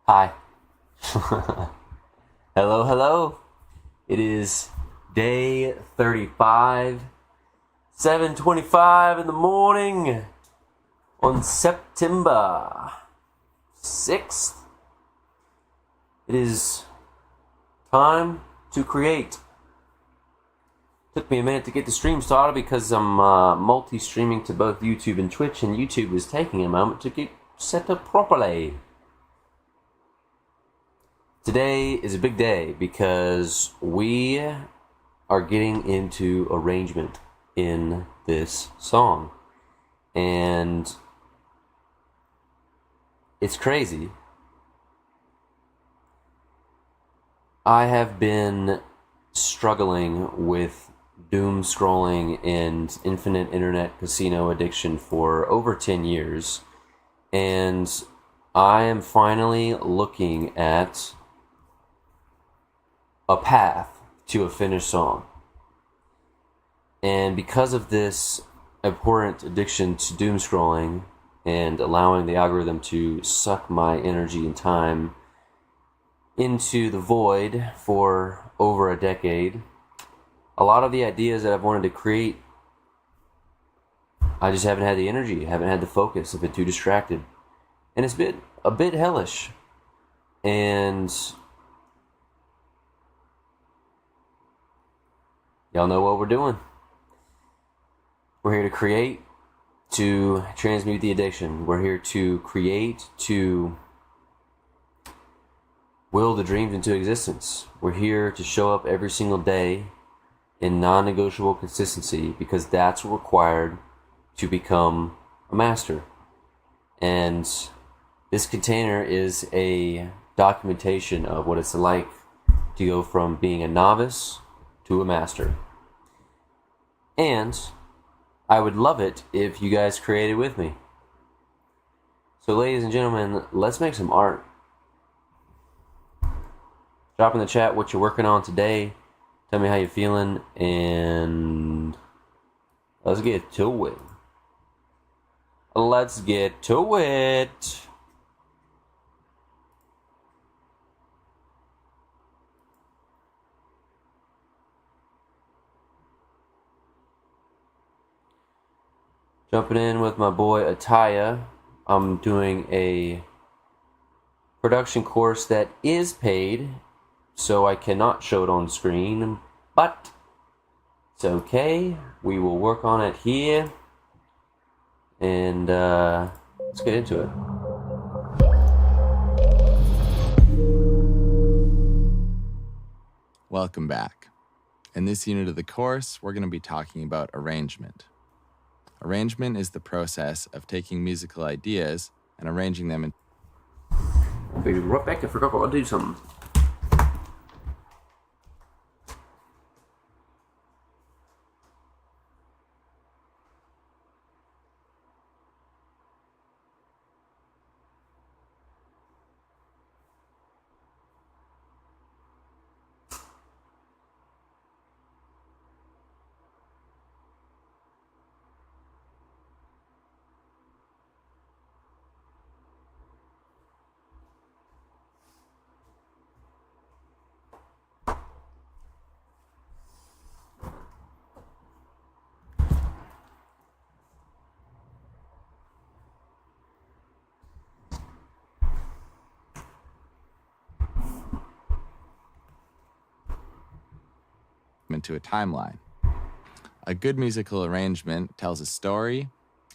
Hi. Hello, hello. It is day 35, 7:25 in the morning on September 6th. It is time to create. Took me a minute to get the stream started because I'm multi-streaming to both YouTube and Twitch, and YouTube is taking a moment to get set up properly. Today is a big day because we are getting into arrangement in this song. And it's crazy. I have been struggling with doom scrolling and infinite internet casino addiction for over 10 years. And I am finally looking at a path to a finished song. And because of this abhorrent addiction to doom scrolling and allowing the algorithm to suck my energy and time into the void for over a decade, a lot of the ideas that I've wanted to create, I just haven't had the energy, haven't had the focus, I've been too distracted. And it's been a bit hellish. And y'all know what we're doing. We're here to create, to transmute the addiction. We're here to create, to will the dreams into existence. We're here to show up every single day in non-negotiable consistency because that's required to become a master. And this container is a documentation of what it's like to go from being a novice to a master. And I would love it if you guys created with me. So ladies and gentlemen, let's make some art. Drop in the chat what you're working on today. Tell me how you're feeling, and let's get to it. Let's get to it. Jumping in with my boy Ataya. I'm doing a production course that is paid, so I cannot show it on screen, but it's okay. We will work on it here, and let's get into it. Welcome back. In this unit of the course, we're going to be talking about arrangement. Arrangement is the process of taking musical ideas and arranging them in... Be right back, I forgot to do something. into a timeline. A good musical arrangement tells a story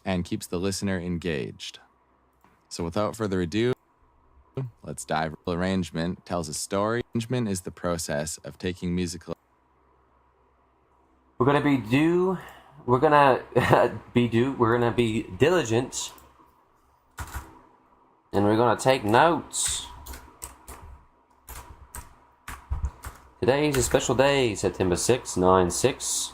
and keeps the listener engaged. So without further ado, let's dive. Arrangement tells a story. Arrangement is the process of taking musical... We're gonna be diligent, and we're gonna take notes. Today is a special day, September 6th, 9/6.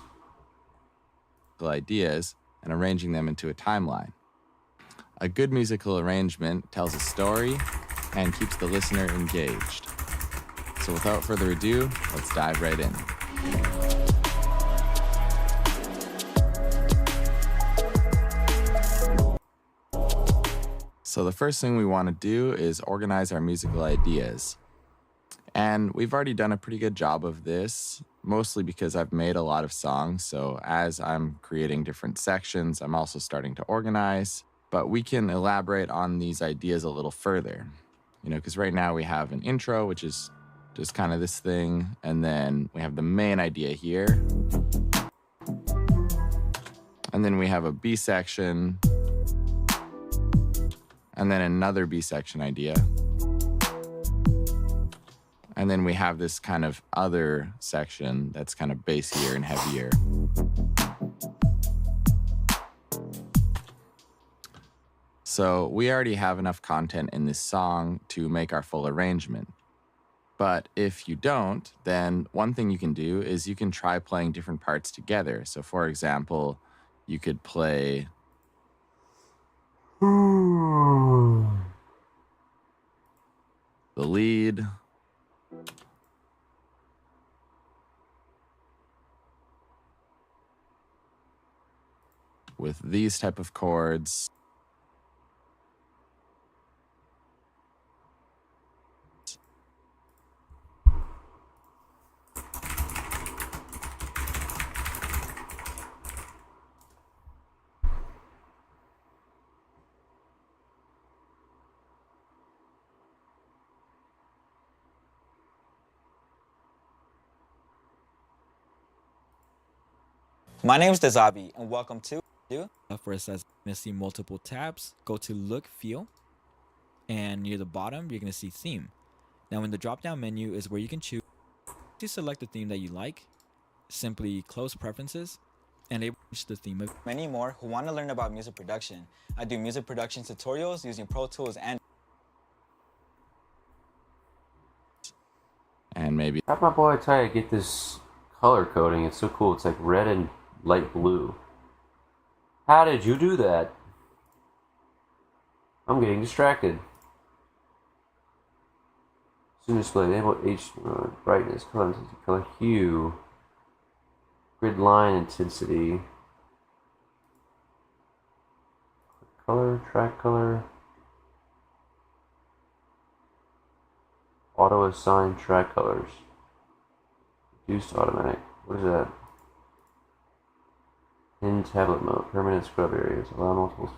Ideas and arranging them into a timeline. A good musical arrangement tells a story and keeps the listener engaged. So without further ado, let's dive right in. So the first thing we want to do is organize our musical ideas. And we've already done a pretty good job of this, mostly because I've made a lot of songs. So as I'm creating different sections, I'm also starting to organize. But we can elaborate on these ideas a little further, because right now we have an intro, which is just kind of this thing. And then we have the main idea here. And then we have a B section. And then another B section idea. And then we have this kind of other section that's kind of bassier and heavier. So we already have enough content in this song to make our full arrangement. But if you don't, then one thing you can do is you can try playing different parts together. So for example, you could play the lead, with these type of chords. My name is Dezabi, and welcome to First, as you're going to see multiple tabs. Go to Look, Feel, and near the bottom, you're going to see Theme. Now, in the drop-down menu is where you can choose to select the theme that you like. Simply close Preferences, and able to reach the theme of many more who want to learn about music production. I do music production tutorials using Pro Tools and Maybe How'd my boy try to get this color coding? It's so cool. It's like red and light blue. How did you do that? I'm getting distracted. Zoom display, enable H brightness, color intensity, color hue, grid line intensity, color, track color, auto assign track colors, reduced automatic. What is that? In tablet mode, permanent scrub areas, allow multiple.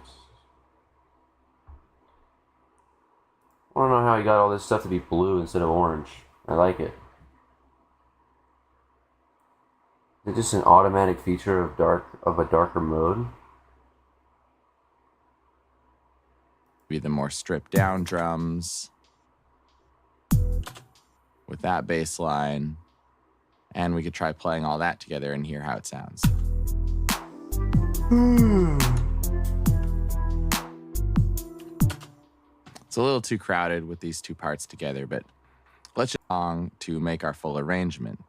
I don't know how he got all this stuff to be blue instead of orange. I like it. Is it just an automatic feature of a darker mode? be the more stripped down drums with that bass line. And we could try playing all that together and hear how it sounds. It's a little too crowded with these two parts together, but let's just song to make our full arrangement.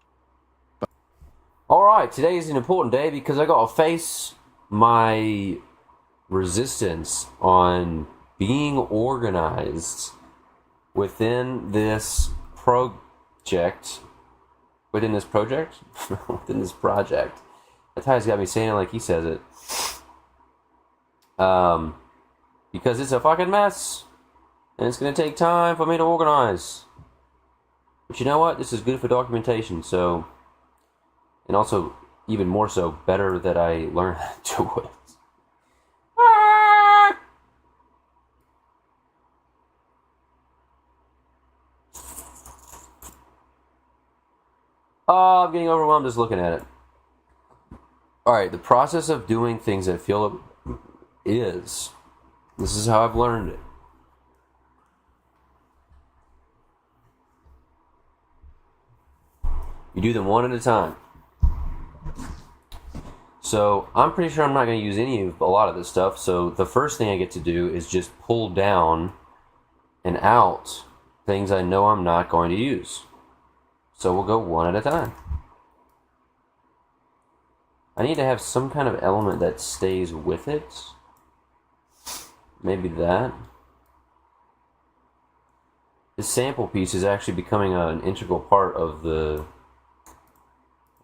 Alright, today is an important day because I gotta face my resistance on being organized within this project. Within this project? Within this project. That's how he's got me saying it like he says it. Because it's a fucking mess. And it's going to take time for me to organize. But you know what? This is good for documentation, so... And also, even more so, better that I learn how to do it. Oh, I'm getting overwhelmed just looking at it. Alright, the process of doing things that feel is... This is how I've learned it. You do them one at a time. So, I'm pretty sure I'm not going to use a lot of this stuff, so the first thing I get to do is just pull down and out things I know I'm not going to use. So we'll go one at a time. I need to have some kind of element that stays with it. Maybe that. This sample piece is actually becoming an integral part of the...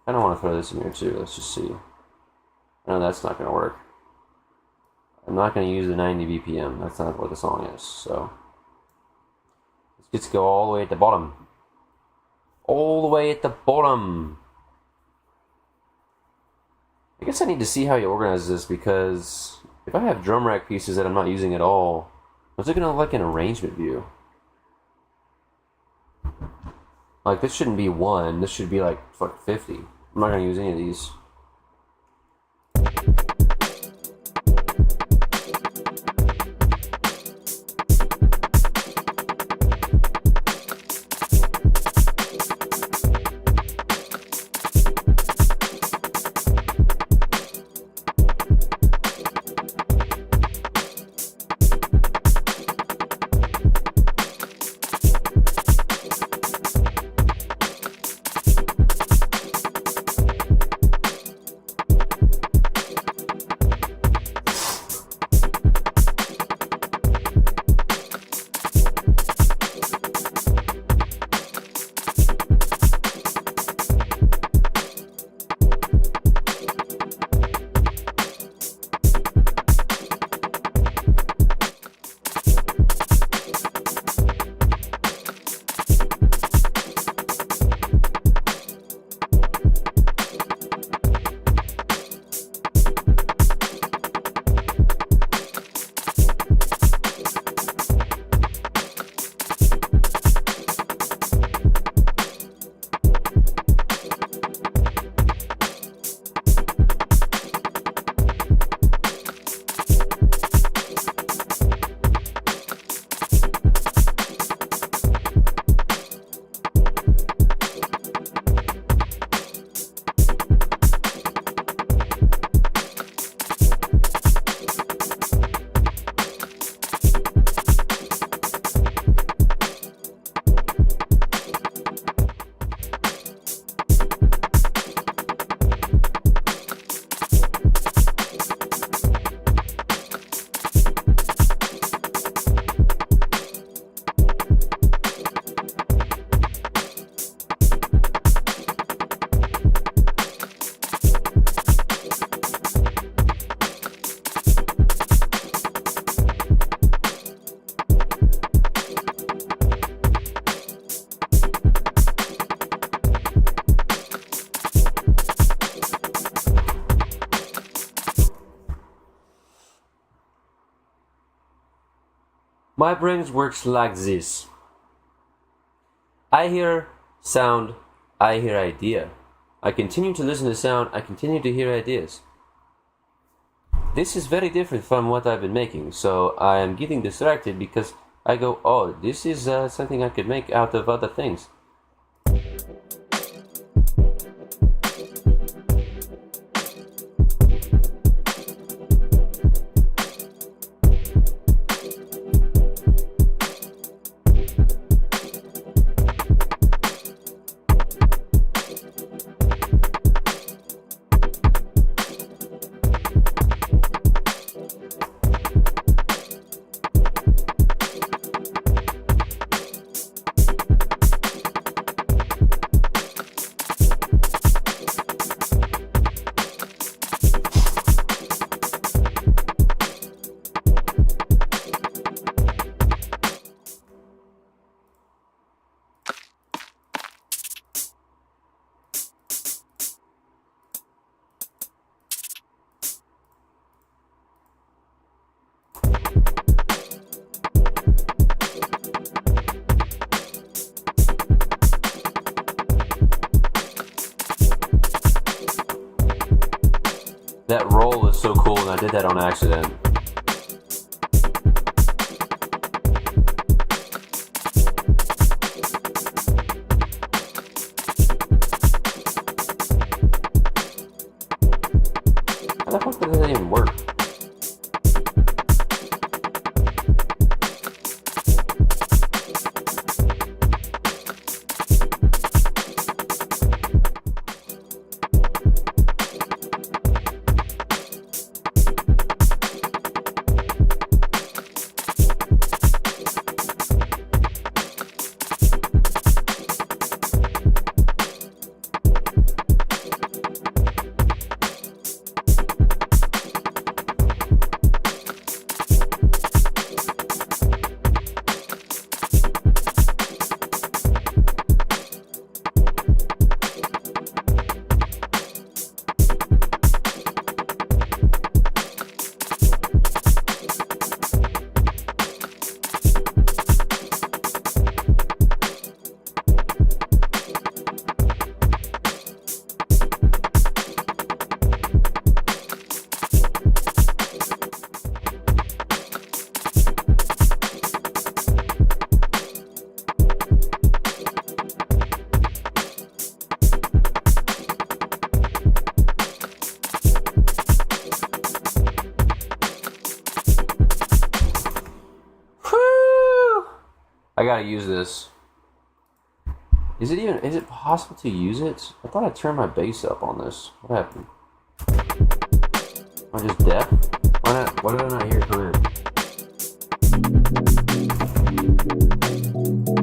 I don't want to throw this in here too. Let's just see. No, that's not going to work. I'm not going to use the 90 BPM. That's not what the song is. So let's just go all the way at the bottom. All the way at the bottom. I guess I need to see how you organize this, because if I have drum rack pieces that I'm not using at all, what's it going to look like an arrangement view? Like, this shouldn't be 1. This should be like 50. I'm not going to use any of these. My brain works like this. I hear sound, I hear idea. I continue to listen to sound, I continue to hear ideas. This is very different from what I've been making, so I am getting distracted because I go, oh, this is something I could make out of other things. That roll is so cool, and I did that on accident. How the fuck does that even work? I gotta use this. Is it possible to use it? I thought I turned my bass up on this. What happened? Am I just deaf? Why did I not hear it clear?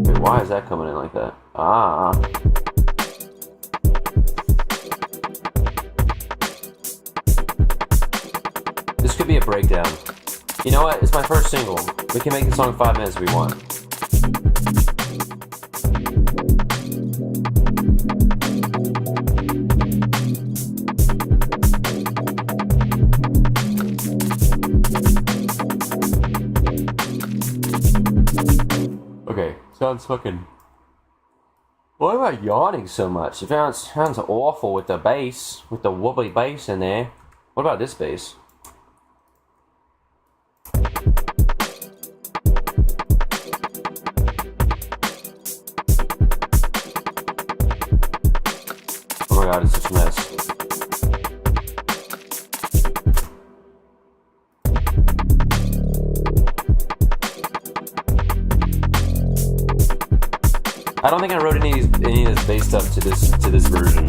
Wait, why is that coming in like that? Ah. This could be a breakdown. You know what? It's my first single. We can make the song 5 minutes if we want. Okay, sounds fucking... Why am I yawning so much? It sounds awful with the bass, with the wobbly bass in there. What about this bass? Oh my god, it's such a mess. I don't think I wrote any of this bass stuff to this version.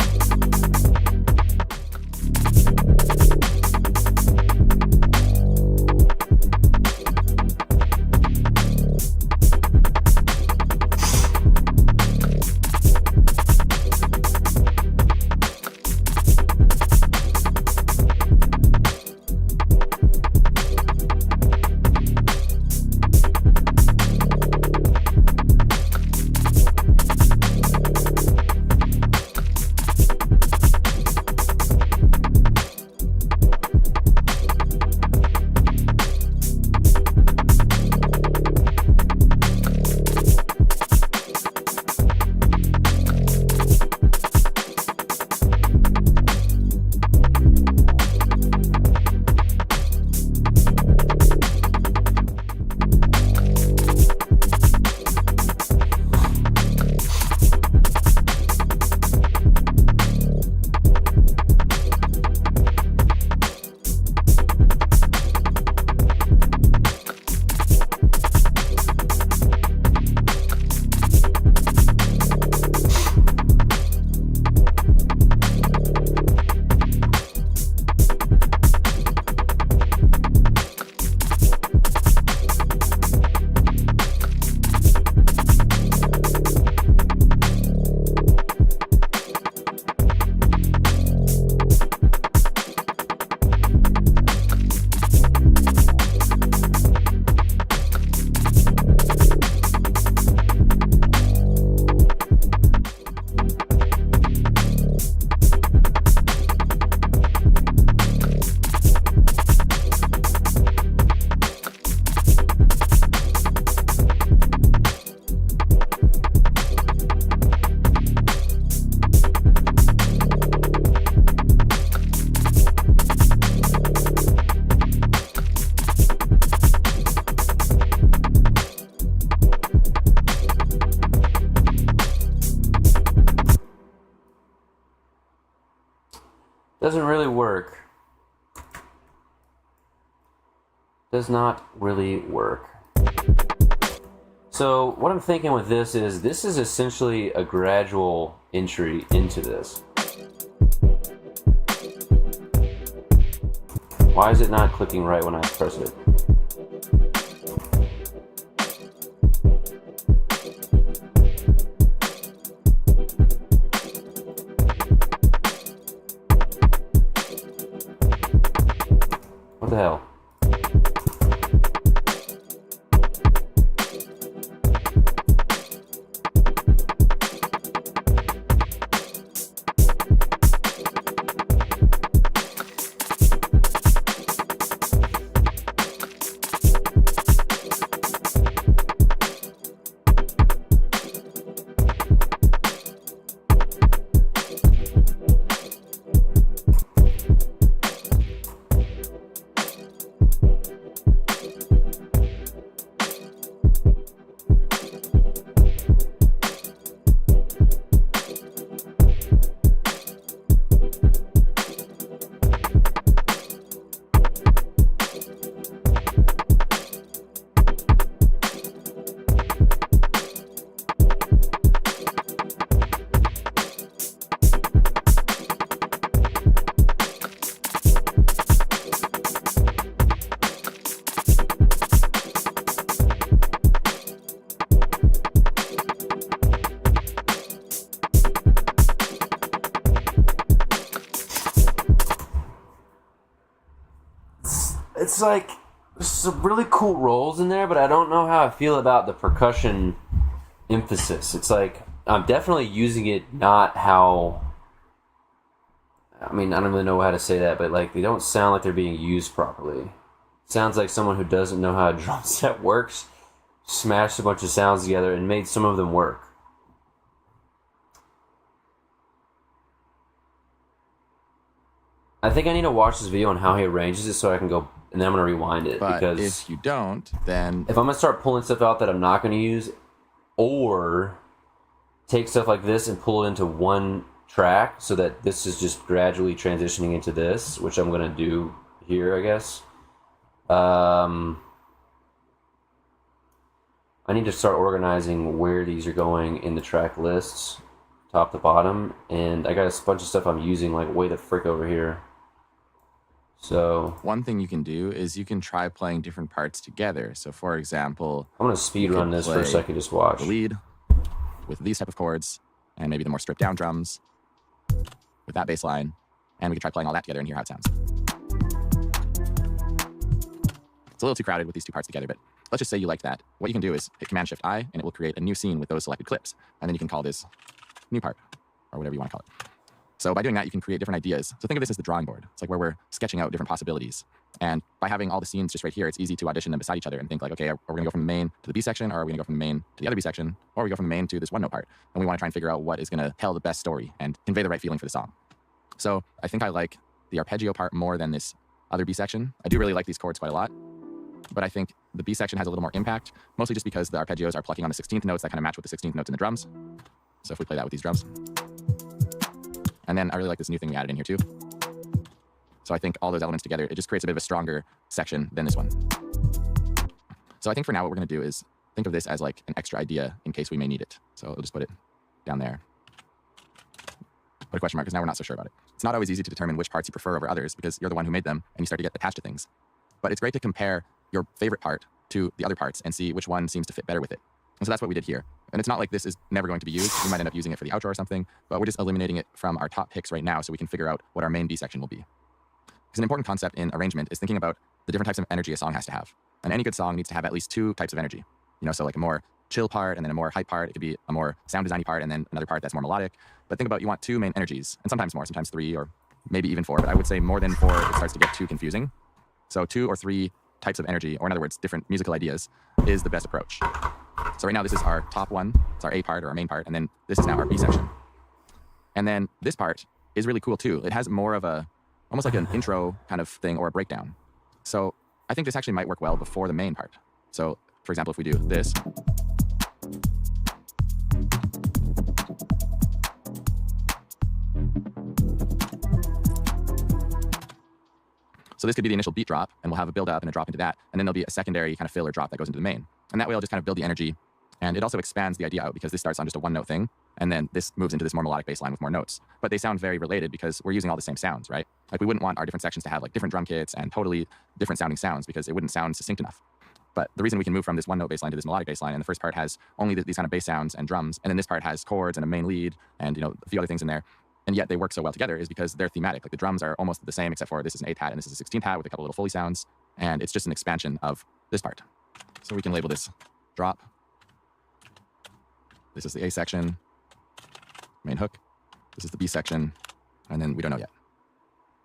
Doesn't really work. Does not really work. So what I'm thinking with this is essentially a gradual entry into this. Why is it not clicking right when I press it? What the hell? it's like there's some really cool rolls in there, but I don't know how I feel about the percussion emphasis. It's like I'm definitely using it not how. I mean, I don't really know how to say that, but like they don't sound like they're being used properly. Sounds like someone who doesn't know how a drum set works smashed a bunch of sounds together and made some of them work. I think I need to watch this video on how he arranges it so I can go, and then I'm going to rewind it. But because if you don't, then if I'm going to start pulling stuff out that I'm not going to use, or take stuff like this and pull it into one track so that this is just gradually transitioning into this, which I'm going to do here, I guess. I need to start organizing where these are going in the track lists, top to bottom, and I got a bunch of stuff I'm using like way the frick over here. So one thing you can do is you can try playing different parts together. So for example, I'm going to speed run this for a second, just watch. The lead with these type of chords, and maybe the more stripped down drums with that bass line, and we could try playing all that together and hear how it sounds. It's a little too crowded with these two parts together, but let's just say you like that. What you can do is hit Command-Shift-I, and it will create a new scene with those selected clips, and then you can call this new part, or whatever you want to call it. So by doing that, you can create different ideas. So think of this as the drawing board. It's like where we're sketching out different possibilities. And by having all the scenes just right here, it's easy to audition them beside each other and think like, okay, are we going to go from the main to the B section, or are we going to go from the main to the other B section, or we go from the main to this one note part? And we want to try and figure out what is going to tell the best story and convey the right feeling for the song. So I think I like the arpeggio part more than this other B section. I do really like these chords quite a lot, but I think the B section has a little more impact, mostly just because the arpeggios are plucking on the 16th notes that kind of match with the 16th notes in the drums. So if we play that with these drums. And then I really like this new thing we added in here too. So I think all those elements together, it just creates a bit of a stronger section than this one. So I think for now what we're going to do is think of this as like an extra idea in case we may need it. So we'll just put it down there. Put a question mark because now we're not so sure about it. It's not always easy to determine which parts you prefer over others because you're the one who made them and you start to get attached to things. But it's great to compare your favorite part to the other parts and see which one seems to fit better with it. And so that's what we did here. And it's not like this is never going to be used. We might end up using it for the outro or something, but we're just eliminating it from our top picks right now so we can figure out what our main B section will be. Because an important concept in arrangement is thinking about the different types of energy a song has to have. And any good song needs to have at least two types of energy. You know, so like a more chill part and then a more hype part. It could be a more sound designy part and then another part that's more melodic. But think about, you want two main energies, and sometimes more, sometimes three, or maybe even four. But I would say more than four, it starts to get too confusing. So 2 or 3 types of energy, or in other words, different musical ideas, is the best approach. So right now, this is our top one. It's our A part or our main part. And then this is now our B section. And then this part is really cool too. It has more of a, almost like an intro kind of thing or a breakdown. So I think this actually might work well before the main part. So for example, if we do this. So this could be the initial beat drop, and we'll have a build up and a drop into that. And then there'll be a secondary kind of filler drop that goes into the main. And that way I'll just kind of build the energy. And it also expands the idea out because this starts on just a one note thing. And then this moves into this more melodic bass line with more notes. But they sound very related because we're using all the same sounds, right? Like we wouldn't want our different sections to have like different drum kits and totally different sounding sounds because it wouldn't sound succinct enough. But the reason we can move from this one note bass line to this melodic bass line, and the first part has only these kind of bass sounds and drums, and then this part has chords and a main lead and, you know, a few other things in there, and yet they work so well together, is because they're thematic. Like the drums are almost the same, except for this is an 8th hat and this is a 16th hat with a couple little Foley sounds, and it's just an expansion of this part. So we can label this drop. This is the A section, main hook. This is the B section, and then we don't know yet.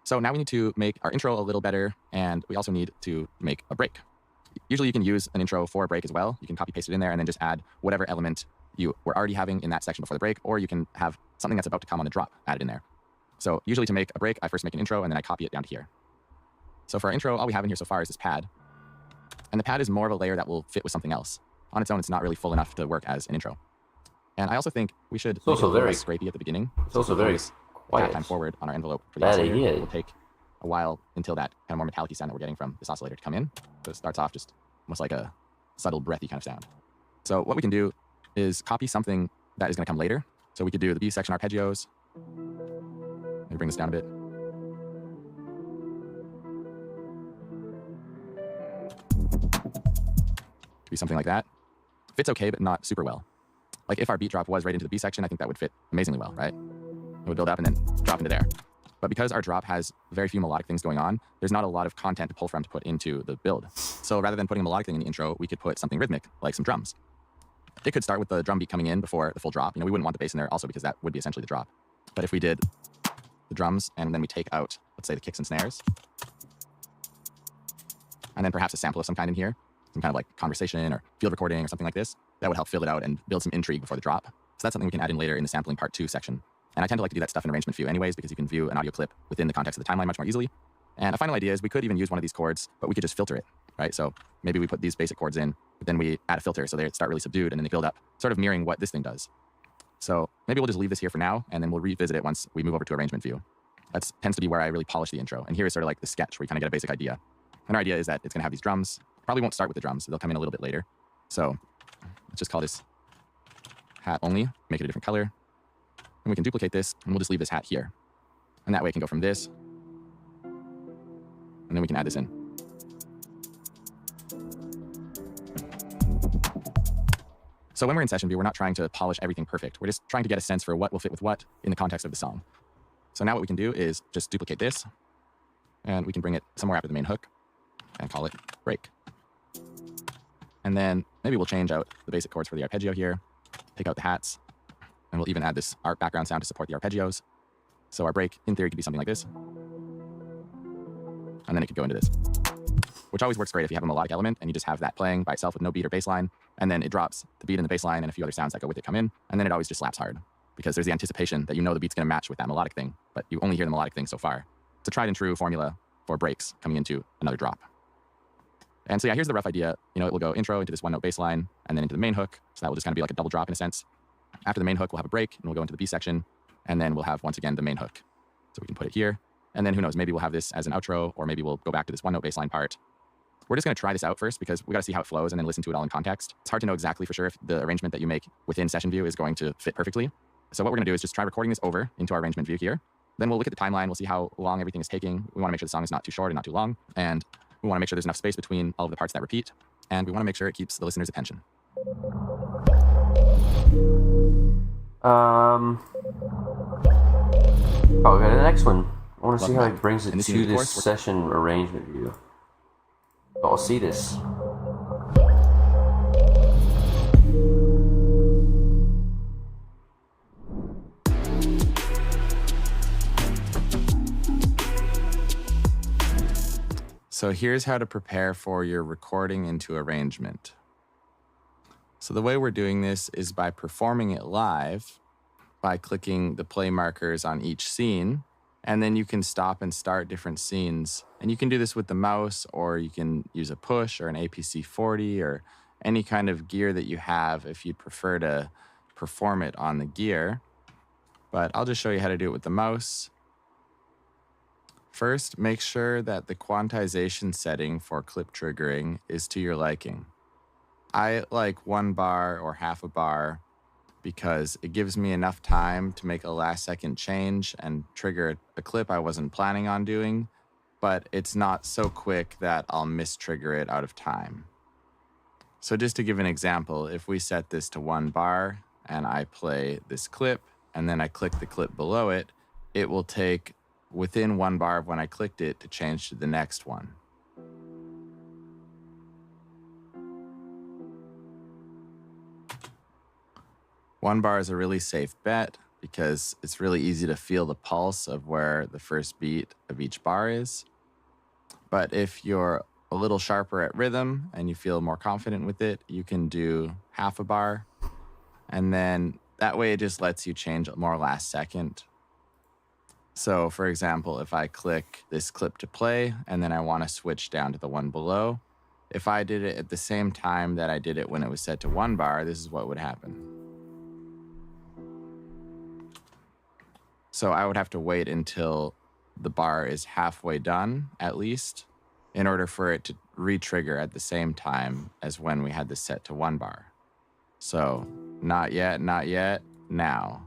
So now we need to make our intro a little better, and we also need to make a break. Usually you can use an intro for a break as well. You can copy paste it in there and then just add whatever element you were already having in that section before the break, or you can have something that's about to come on the drop added in there. So usually to make a break, I first make an intro and then I copy it down to here. So for our intro, all we have in here so far is this pad. And the pad is more of a layer that will fit with something else. On its own, it's not really full enough to work as an intro. And I also think we should make it a little less scrapey at the beginning. It's also very quiet. Time forward on our envelope for the oscillator. It will take a while until that kind of more metallic sound that we're getting from this oscillator to come in. So it starts off just almost like a subtle breathy kind of sound. So what we can do is copy something that is going to come later. So we could do the B section arpeggios. Let me bring this down a bit. Could be something like that. Fits okay, but not super well. Like if our beat drop was right into the B section, I think that would fit amazingly well, right? It would build up and then drop into there. But because our drop has very few melodic things going on, there's not a lot of content to pull from to put into the build. So rather than putting a melodic thing in the intro, we could put something rhythmic, like some drums. It could start with the drum beat coming in before the full drop. We wouldn't want the bass in there also because that would be essentially the drop. But if we did the drums and then we take out, let's say, the kicks and snares, and then perhaps a sample of some kind in here, some kind of like conversation or field recording or something like this, that would help fill it out and build some intrigue before the drop. So that's something we can add in later in the sampling part 2 section. And I tend to like to do that stuff in arrangement view anyways, because you can view an audio clip within the context of the timeline much more easily. And a final idea is we could even use one of these chords, but we could just filter it, right? So maybe we put these basic chords in, but then we add a filter so they start really subdued and then they build up, sort of mirroring what this thing does. So maybe we'll just leave this here for now, and then we'll revisit it once we move over to arrangement view. That tends to be where I really polish the intro. And here is sort of like the sketch where you kind of get a basic idea. And our idea is that it's going to have these drums. Probably won't start with the drums. They'll come in a little bit later. So let's just call this hat only, make it a different color. And we can duplicate this, and we'll just leave this hat here. And that way it can go from this, and then we can add this in. So when we're in session view, we're not trying to polish everything perfect. We're just trying to get a sense for what will fit with what in the context of the song. So now what we can do is just duplicate this, and we can bring it somewhere after the main hook and call it break. And then maybe we'll change out the basic chords for the arpeggio here, take out the hats, and we'll even add this art background sound to support the arpeggios. So our break, in theory, could be something like this. And then it could go into this, which always works great if you have a melodic element and you just have that playing by itself with no beat or bass line. And then it drops the beat and the bass line and a few other sounds that go with it come in. And then it always just slaps hard because there's the anticipation that the beat's going to match with that melodic thing, but you only hear the melodic thing so far. It's a tried and true formula for breaks coming into another drop. And so yeah, here's the rough idea. It will go intro into this one note bass line and then into the main hook. So that will just kind of be like a double drop in a sense. After the main hook, we'll have a break and we'll go into the B section. And then we'll have, once again, the main hook. So we can put it here. And then who knows, maybe we'll have this as an outro, or maybe we'll go back to this one note bass line part. We're just going to try this out first because we got to see how it flows and then listen to it all in context. It's hard to know exactly for sure if the arrangement that you make within session view is going to fit perfectly. So what we're going to do is just try recording this over into our arrangement view here. Then we'll look at the timeline. We'll see how long everything is taking. We want to make sure the song is not too short and not too long. And we want to make sure there's enough space between all of the parts that repeat. And we want to make sure it keeps the listener's attention. Okay, the next one. I want to see how Welcome he brings it back. to this session arrangement view. I'll see this. So here's how to prepare for your recording into arrangement. So the way we're doing this is by performing it live, by clicking the play markers on each scene, and then you can stop and start different scenes. And you can do this with the mouse, or you can use a push or an APC-40 or any kind of gear that you have if you'd prefer to perform it on the gear. But I'll just show you how to do it with the mouse. First, make sure that the quantization setting for clip triggering is to your liking. I like 1 bar or half a bar because it gives me enough time to make a last second change and trigger a clip I wasn't planning on doing, but it's not so quick that I'll mistrigger it out of time. So just to give an example, if we set this to 1 bar and I play this clip and then I click the clip below it, it will take within 1 bar of when I clicked it to change to the next one. One bar is a really safe bet because it's really easy to feel the pulse of where the first beat of each bar is. But if you're a little sharper at rhythm and you feel more confident with it, you can do half a bar. And then that way it just lets you change more last second. So for example, if I click this clip to play and then I want to switch down to the one below, if I did it at the same time that I did it when it was set to 1 bar, this is what would happen. So I would have to wait until the bar is halfway done, at least, in order for it to re-trigger at the same time as when we had this set to 1 bar. So not yet, now.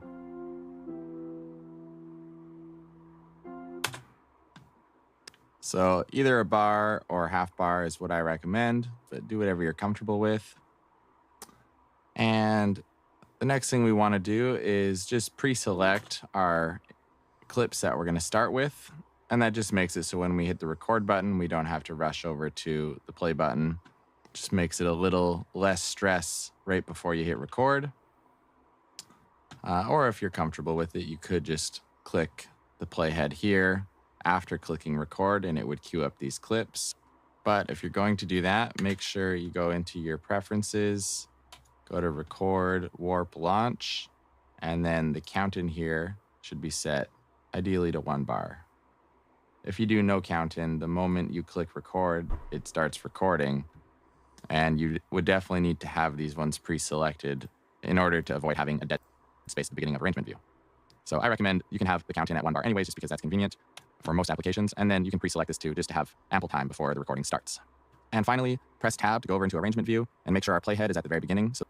So either a bar or half bar is what I recommend, but do whatever you're comfortable with. And the next thing we want to do is just pre-select our clips that we're going to start with. And that just makes it so when we hit the record button, we don't have to rush over to the play button. Just makes it a little less stress right before you hit record. Or if you're comfortable with it, you could just click the playhead here after clicking record and it would queue up these clips. But if you're going to do that, make sure you go into your preferences, go to record, warp, launch, and then the count in here should be set ideally to 1 bar. If you do no count in, the moment you click record, it starts recording. And you would definitely need to have these ones pre-selected in order to avoid having a dead space at the beginning of arrangement view. So I recommend you can have the count in at 1 bar anyways, just because that's convenient for most applications. And then you can pre-select this too, just to have ample time before the recording starts. And finally, press tab to go over into arrangement view and make sure our playhead is at the very beginning. So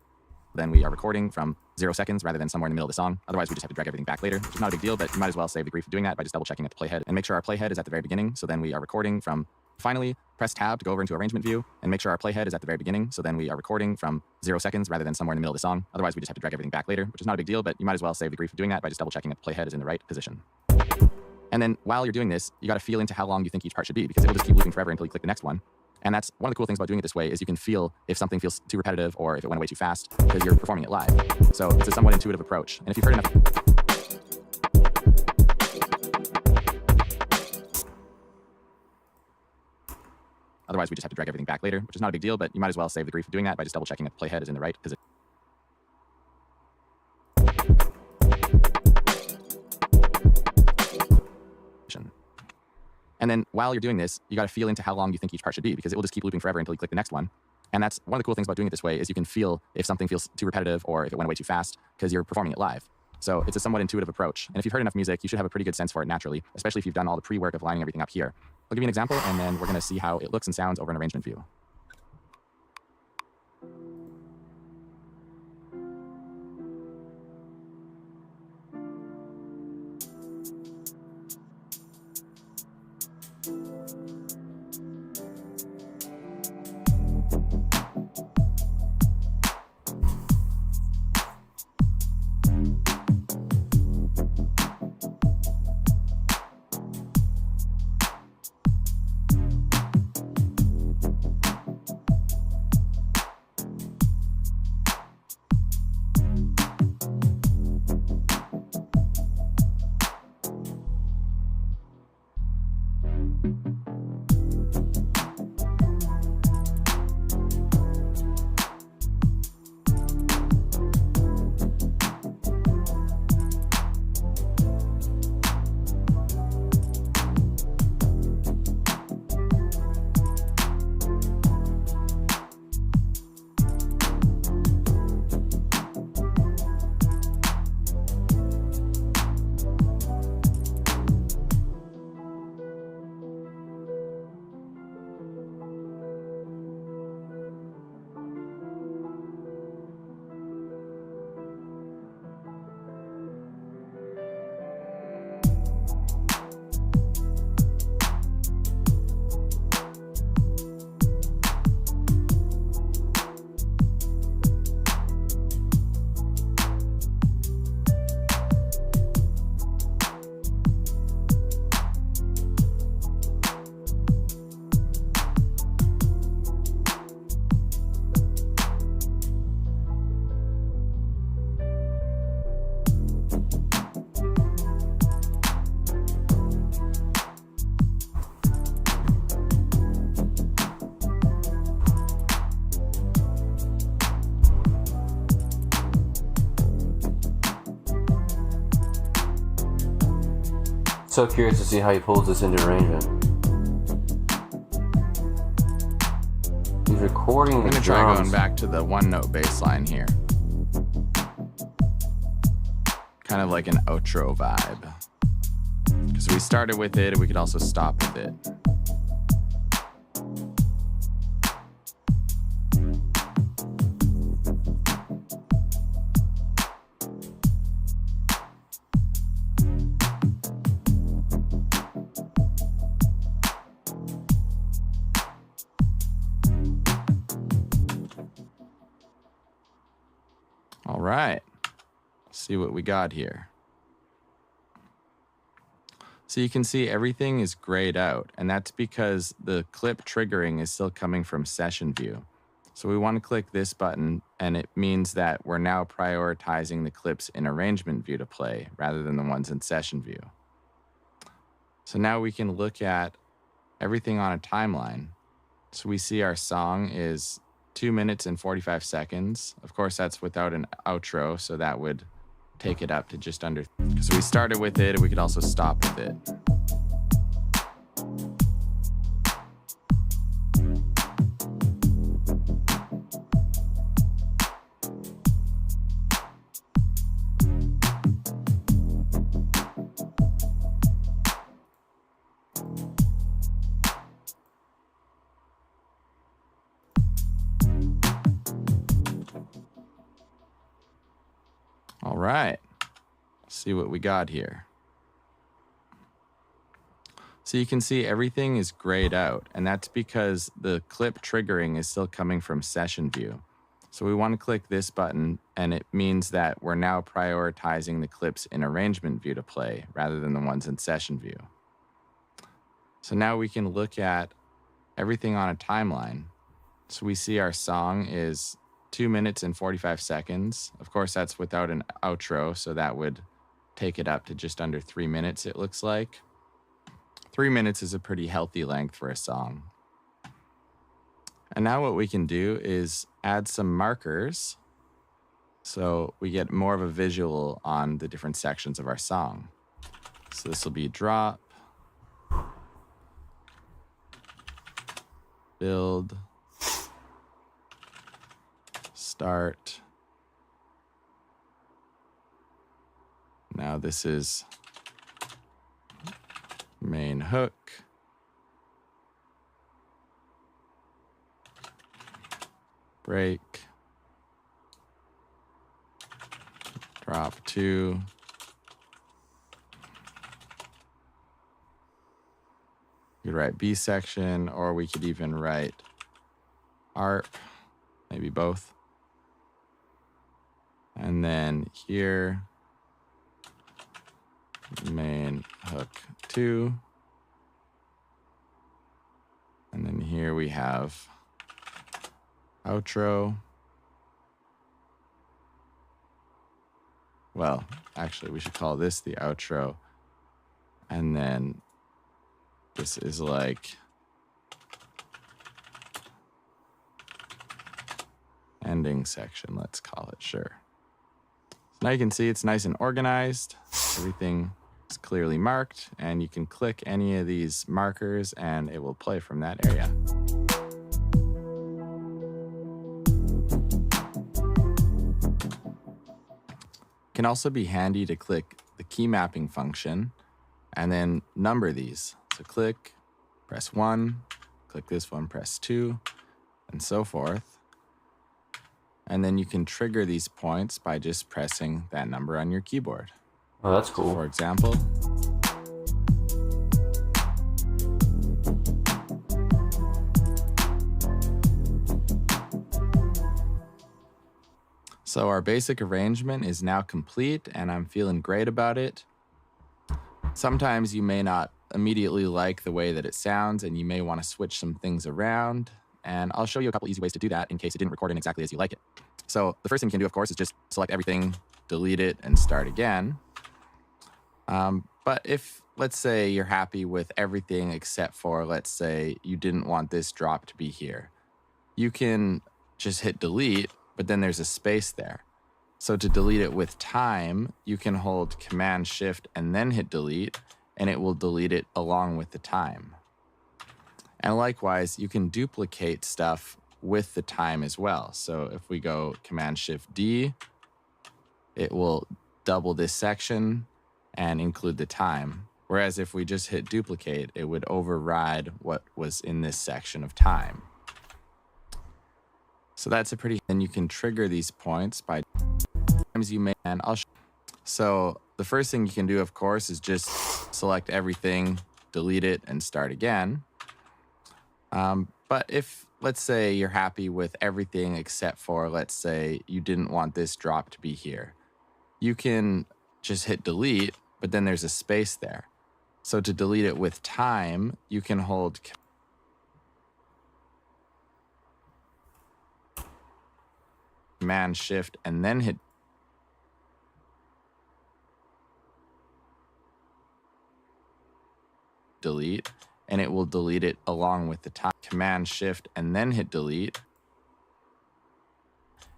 then we are recording from 0 seconds rather than somewhere in the middle of the song. Otherwise, we just have to drag everything back later, which is not a big deal, but you might as well save the grief of doing that by just double checking at the playhead and make sure our playhead is at the very beginning. So then we are recording from. Finally, press tab to go over into arrangement view and make sure our playhead is at the very beginning. So then we are recording from 0 seconds rather than somewhere in the middle of the song. Otherwise, we just have to drag everything back later, which is not a big deal, but you might as well save the grief of doing that by just double checking that the playhead is in the right position. And then while you're doing this, you got to feel into how long you think each part should be, because it'll just keep looping forever until you click the next one. And that's one of the cool things about doing it this way is you can feel if something feels too repetitive or if it went away too fast because you're performing it live. So it's a somewhat intuitive approach. And if you've heard enough. Otherwise, we just have to drag everything back later, which is not a big deal, but you might as well save the grief of doing that by just double checking that the playhead is in the right position. And then while you're doing this, you got to feel into how long you think each part should be, because it will just keep looping forever until you click the next one. And that's one of the cool things about doing it this way is you can feel if something feels too repetitive or if it went away too fast because you're performing it live. So it's a somewhat intuitive approach. And if you've heard enough music, you should have a pretty good sense for it naturally, especially if you've done all the pre-work of lining everything up here. I'll give you an example, and then we're going to see how it looks and sounds over an arrangement view. So curious to see how he pulls this into arrangement. He's recording I'm the going to try drums. going back to the one note bass line here. Kind of like an outro vibe. Because we started with it, and we could also stop with it. All right, let's see what we got here. So you can see everything is grayed out, and that's because the clip triggering is still coming from session view. So we want to click this button, and it means that we're now prioritizing the clips in arrangement view to play rather than the ones in session view. So now we can look at everything on a timeline. So we see our song is 2 minutes and 45 seconds. Of course, that's without an outro, so that would take it up to just under. So we started with it, and we could also stop with it. All right, let's see what we got here. So you can see everything is grayed out, and that's because the clip triggering is still coming from session view. So we want to click this button, and it means that we're now prioritizing the clips in arrangement view to play rather than the ones in session view. So now we can look at everything on a timeline. So we see our song is 2 minutes and 45 seconds. Of course, that's without an outro, so that would take it up to just under 3 minutes, it looks like. 3 minutes is a pretty healthy length for a song. And now what we can do is add some markers so we get more of a visual on the different sections of our song. So this will be drop, build, start. Now this is main hook. Break. Drop 2. You could write B section, or we could even write ARP, maybe both. And then here, main hook 2. And then here we have outro. Well, actually, we should call this the outro. And then this is like ending section, let's call it, sure. So now you can see it's nice and organized. Everything is clearly marked, and you can click any of these markers and it will play from that area. It can also be handy to click the key mapping function and then number these. So click, press 1, click this one, press 2, and so forth. And then you can trigger these points by just pressing that number on your keyboard. Oh, that's cool. So for example, so our basic arrangement is now complete, and I'm feeling great about it. Sometimes you may not immediately like the way that it sounds, and you may want to switch some things around. And I'll show you a couple easy ways to do that in case it didn't record in exactly as you like it. So the first thing you can do, of course, is just select everything, delete it, and start again. But if, let's say, you're happy with everything except for, let's say, you didn't want this drop to be here, you can just hit delete, but then there's a space there. So to delete it with time, you can hold Command-Shift and then hit delete, and it will delete it along with the time. And likewise, you can duplicate stuff with the time as well. So if we go Command-Shift-D, it will double this section and include the time. Whereas if we just hit duplicate, it would override what was in this section of time. So that's a pretty, and you can trigger these points by times you may, and I'll show. So the first thing you can do, of course, is just select everything, delete it, and start again. But if, let's say, you're happy with everything except for, let's say, you didn't want this drop to be here, you can just hit delete, but then there's a space there. So to delete it with time, you can hold Command Shift and then hit delete, and it will delete it along with the time. Command Shift and then hit delete,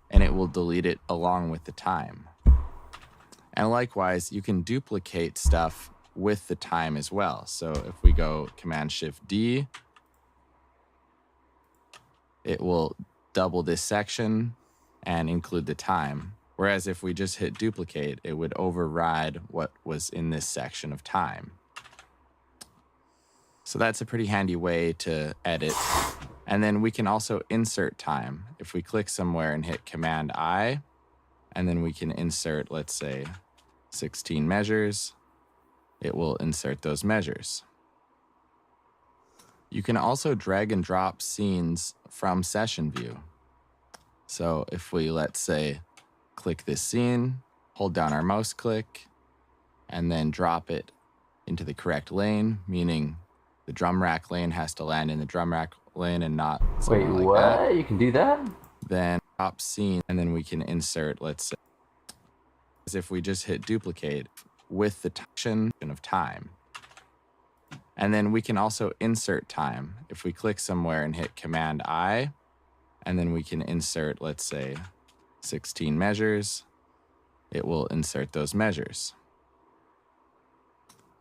and it will delete it along with the time. And likewise, you can duplicate stuff with the time as well. So if we go Command Shift D, it will double this section and include the time. Whereas if we just hit duplicate, it would override what was in this section of time. So that's a pretty handy way to edit. And then we can also insert time. If we click somewhere and hit Command I, and then we can insert, let's say, 16 measures, it will insert those measures. You can also drag and drop scenes from session view. So if we, let's say, click this scene, hold down our mouse click, and then drop it into the correct lane, meaning the drum rack lane has to land in the drum rack lane and not somewhere like what? that. You can do that? Then drop scene, and then we can insert, let's say, as if we just hit duplicate with the section of time. And then we can also insert time. If we click somewhere and hit Command I, and then we can insert, let's say, 16 measures, it will insert those measures.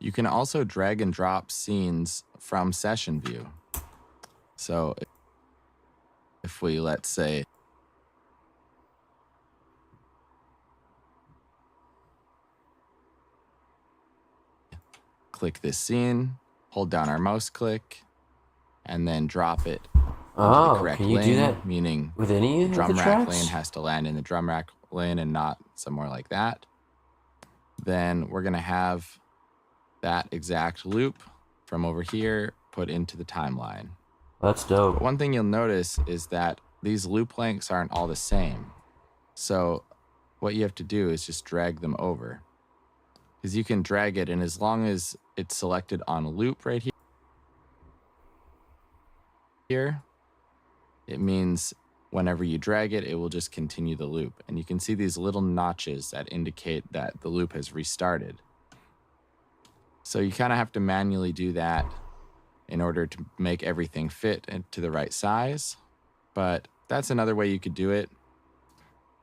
You can also drag and drop scenes from session view. So if we, let's say, click this scene, hold down our mouse click, and then drop it into the correct can you lane, do that meaning with any the of the drum rack tracks? lane has to land in the drum rack lane and not somewhere like that. Then we're gonna have that exact loop from over here put into the timeline. That's dope. But one thing you'll notice is that these loop lengths aren't all the same. So what you have to do is just drag them over. Because you can drag it, and as long as it's selected on loop right here, it means whenever you drag it, it will just continue the loop. And you can see these little notches that indicate that the loop has restarted. So you kind of have to manually do that in order to make everything fit to the right size. But that's another way you could do it.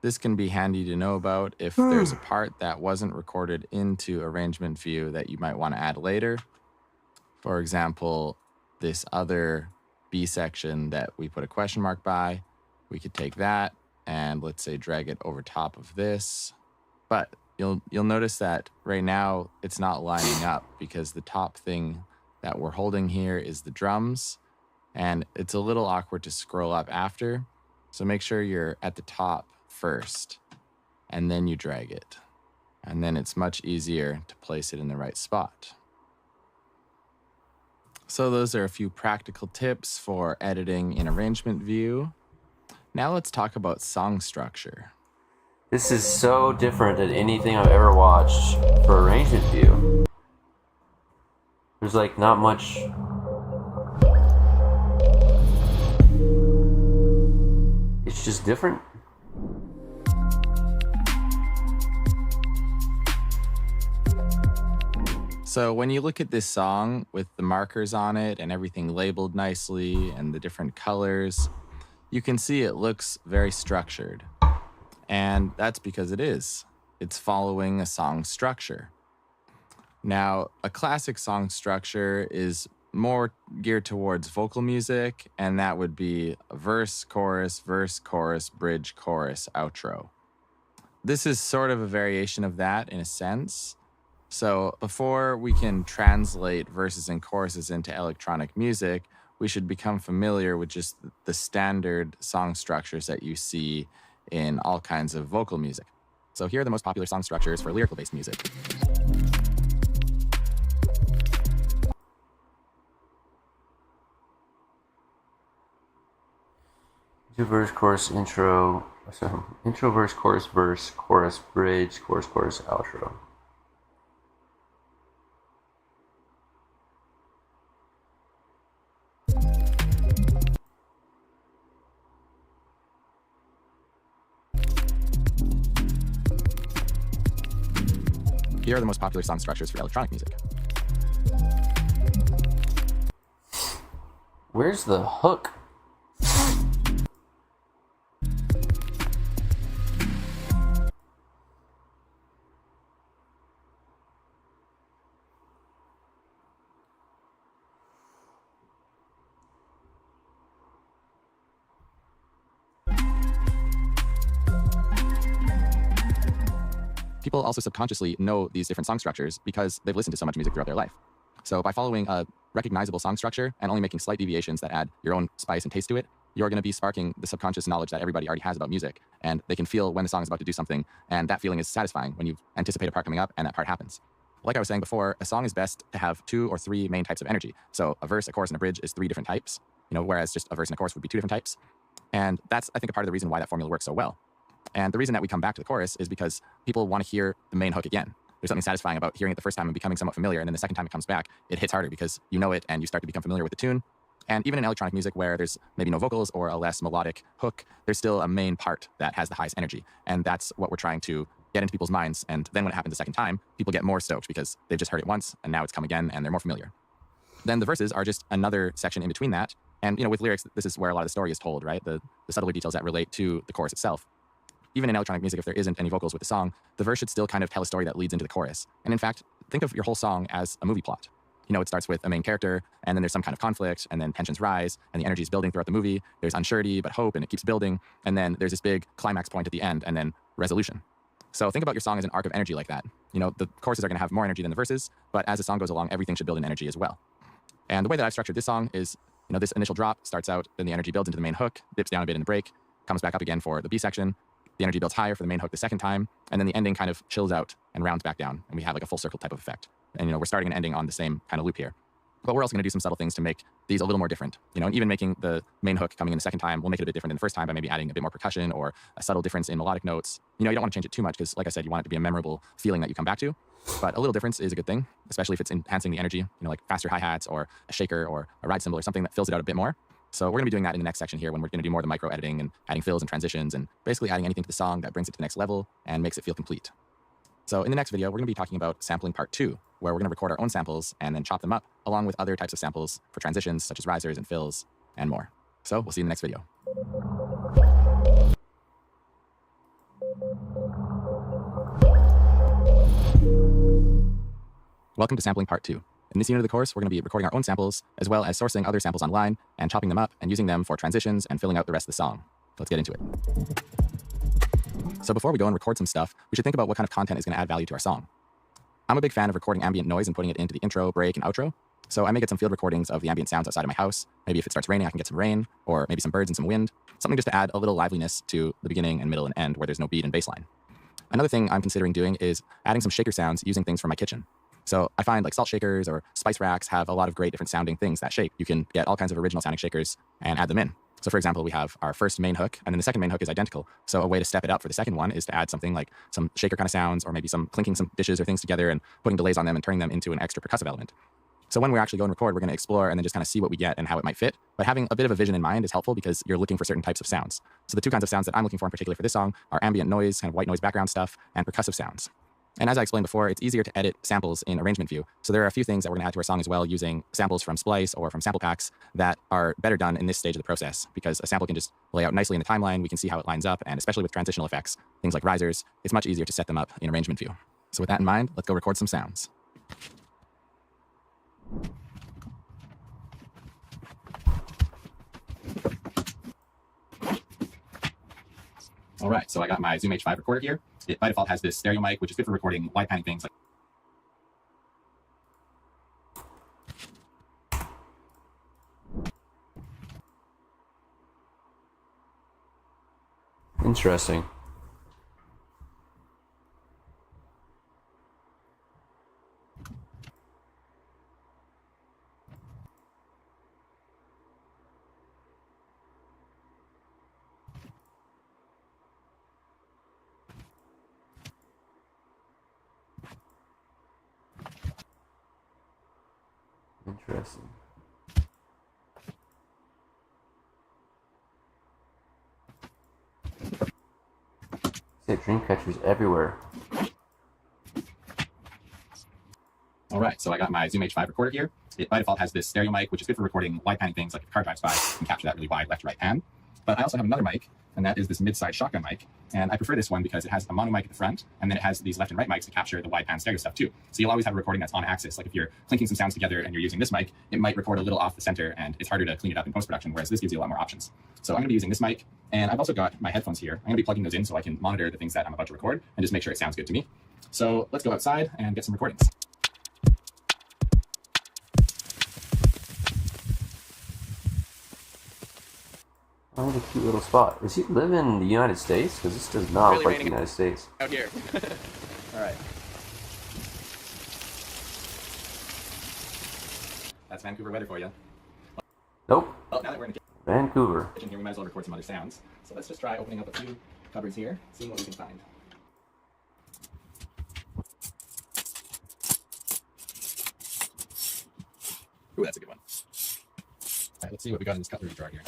This can be handy to know about if there's a part that wasn't recorded into arrangement view that you might want to add later. For example, this other B section that we put a question mark by, we could take that and, let's say, drag it over top of this. But you'll notice that right now it's not lining up because the top thing that we're holding here is the drums, and it's a little awkward to scroll up after. So make sure you're at the top first, and then you drag it. And then it's much easier to place it in the right spot. So those are a few practical tips for editing in arrangement view. Now let's talk about song structure. This is so different than anything I've ever watched for arrangement view. There's like not much. It's just different. So when you look at this song with the markers on it and everything labeled nicely and the different colors, you can see it looks very structured. And that's because it is. It's following a song structure. Now, a classic song structure is more geared towards vocal music, and that would be a verse, chorus, bridge, chorus, outro. This is sort of a variation of that in a sense. So before we can translate verses and choruses into electronic music, we should become familiar with just the standard song structures that you see in all kinds of vocal music. So here are the most popular song structures for lyrical-based music. Verse, chorus, intro. So intro, verse, chorus, bridge, chorus, outro. Here are the most popular song structures for electronic music. Where's the hook? People also subconsciously know these different song structures because they've listened to so much music throughout their life. So by following a recognizable song structure and only making slight deviations that add your own spice and taste to it, you're going to be sparking the subconscious knowledge that everybody already has about music, and they can feel when the song is about to do something, and that feeling is satisfying when you anticipate a part coming up and that part happens. Like I was saying before, a song is best to have 2 or 3 main types of energy. So a verse, a chorus, and a bridge is 3 different types, whereas just a verse and a chorus would be 2 different types. And that's, I think, a part of the reason why that formula works so well. And the reason that we come back to the chorus is because people want to hear the main hook again. There's something satisfying about hearing it the first time and becoming somewhat familiar, and then the second time it comes back, it hits harder because you know it and you start to become familiar with the tune. And even in electronic music where there's maybe no vocals or a less melodic hook, there's still a main part that has the highest energy. And that's what we're trying to get into people's minds. And then when it happens a second time, people get more stoked because they've just heard it once and now it's come again and they're more familiar. Then the verses are just another section in between that. And with lyrics, this is where a lot of the story is told, right? The subtler details that relate to the chorus itself. Even in electronic music, if there isn't any vocals with the song, the verse should still kind of tell a story that leads into the chorus. And in fact, think of your whole song as a movie plot. It starts with a main character, and then there's some kind of conflict, and then tensions rise, and the energy is building throughout the movie. There's unsurety, but hope, and it keeps building. And then there's this big climax point at the end, and then resolution. So think about your song as an arc of energy like that. The choruses are going to have more energy than the verses, but as the song goes along, everything should build in energy as well. And the way that I've structured this song is, this initial drop starts out, then the energy builds into the main hook, dips down a bit in the break, comes back up again for the B section. The energy builds higher for the main hook the second time, and then the ending kind of chills out and rounds back down, and we have like a full circle type of effect. And we're starting and ending on the same kind of loop here. But we're also going to do some subtle things to make these a little more different. And even making the main hook coming in the second time, we'll make it a bit different than the first time by maybe adding a bit more percussion or a subtle difference in melodic notes. You don't want to change it too much because, like I said, you want it to be a memorable feeling that you come back to. But a little difference is a good thing, especially if it's enhancing the energy, like faster hi-hats or a shaker or a ride cymbal or something that fills it out a bit more. So we're going to be doing that in the next section here when we're going to do more of the micro editing and adding fills and transitions and basically adding anything to the song that brings it to the next level and makes it feel complete. So in the next video, we're going to be talking about sampling part 2, where we're going to record our own samples and then chop them up along with other types of samples for transitions such as risers and fills and more. So we'll see you in the next video. Welcome to sampling part 2. In this unit of the course, we're going to be recording our own samples, as well as sourcing other samples online and chopping them up and using them for transitions and filling out the rest of the song. Let's get into it. So before we go and record some stuff, we should think about what kind of content is going to add value to our song. I'm a big fan of recording ambient noise and putting it into the intro, break, and outro. So I may get some field recordings of the ambient sounds outside of my house. Maybe if it starts raining, I can get some rain, or maybe some birds and some wind. Something just to add a little liveliness to the beginning and middle and end where there's no beat and bass line. Another thing I'm considering doing is adding some shaker sounds using things from my kitchen. So I find like salt shakers or spice racks have a lot of great different sounding things that shake. You can get all kinds of original sounding shakers and add them in. So for example, we have our first main hook, and then the second main hook is identical. So a way to step it up for the second one is to add something like some shaker kind of sounds, or maybe some clinking some dishes or things together and putting delays on them and turning them into an extra percussive element. So when we actually go and record, we're going to explore and then just kind of see what we get and how it might fit. But having a bit of a vision in mind is helpful because you're looking for certain types of sounds. So the 2 kinds of sounds that I'm looking for in particular for this song are ambient noise, kind of white noise background stuff, and percussive sounds. And as I explained before, it's easier to edit samples in arrangement view. So there are a few things that we're going to add to our song as well using samples from Splice or from sample packs that are better done in this stage of the process, because a sample can just lay out nicely in the timeline. We can see how it lines up, and especially with transitional effects, things like risers, it's much easier to set them up in arrangement view. So with that in mind, let's go record some sounds. All right, so I got my Zoom H5 recorder here. It by default has this stereo mic, which is good for recording wide panning things like Interesting. Interesting. See dream catchers everywhere. right, so I got my Zoom H5 recorder here. It by default has this stereo mic, which is good for recording wide panning things, like if a car drives by, you can capture that really wide left to right pan. But I also have another mic, and that is this mid-side shotgun mic. And I prefer this one because it has a mono mic at the front, and then it has these left and right mics to capture the wide pan stereo stuff too. So you'll always have a recording that's on axis. Like if you're clinking some sounds together and you're using this mic, it might record a little off the center, and it's harder to clean it up in post-production, whereas this gives you a lot more options. So I'm going to be using this mic, and I've also got my headphones here. I'm going to be plugging those in so I can monitor the things that I'm about to record and just make sure it sounds good to me. So let's go outside and get some recordings. Oh, what a cute little spot. Does he live in the United States? Because this does not look like the United States. Out here. All right. That's Vancouver weather for you. Nope. Well, now that we're in the Vancouver. kitchen here, we might as well record some other sounds. So let's just try opening up a few cupboards here, seeing what we can find. Ooh, that's a good one. All right, let's see what we got in this cutlery drawer here.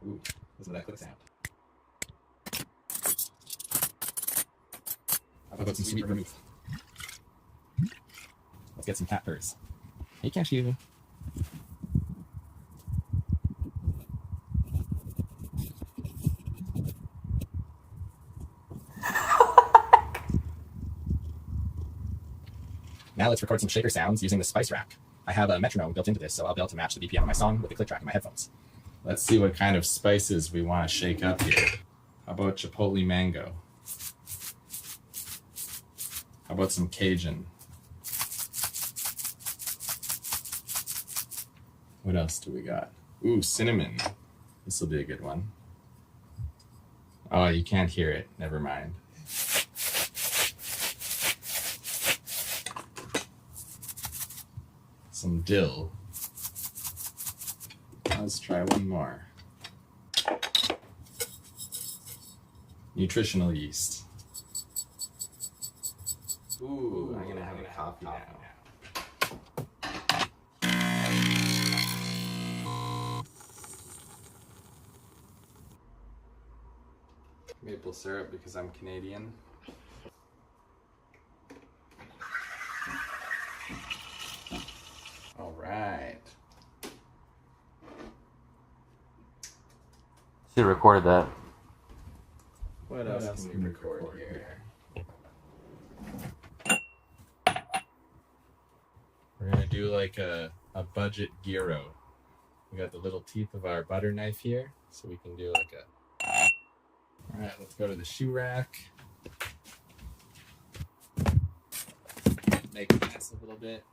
Ooh, listen to that click sound. How about some sweet vermouth? Let's get some cat purrs. Hey, Cashew. Now let's record some shaker sounds using the Spice Rack. I have a metronome built into this, so I'll be able to match the BPM of my song with the click track in my headphones. Let's see what kind of spices we want to shake up here. How about chipotle mango? How about some Cajun? What else do we got? Ooh, cinnamon. This will be a good one. Oh, you can't hear it. Never mind. Some dill. Let's try one more. Nutritional yeast. Ooh, I'm gonna have a coffee now. Maple syrup because I'm Canadian. All right. Should have recorded that. What else can we record here? We're gonna do like a budget gyro. We got the little teeth of our butter knife here, so we can do like a... All right, let's go to the shoe rack. Make a mess a little bit.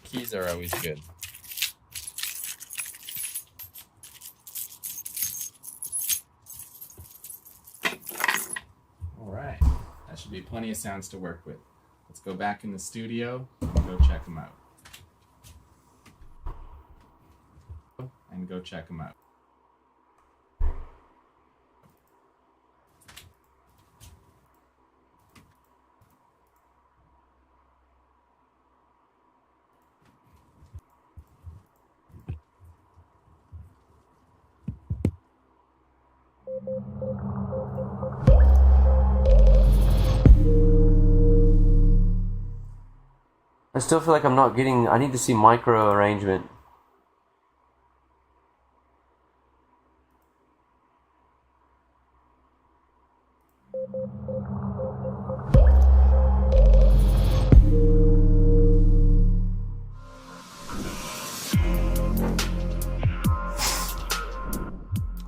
Keys are always good. All right, that should be plenty of sounds to work with. Let's go back in the studio and go check them out. And go check them out. I still feel like I'm not getting... I need to see micro arrangement.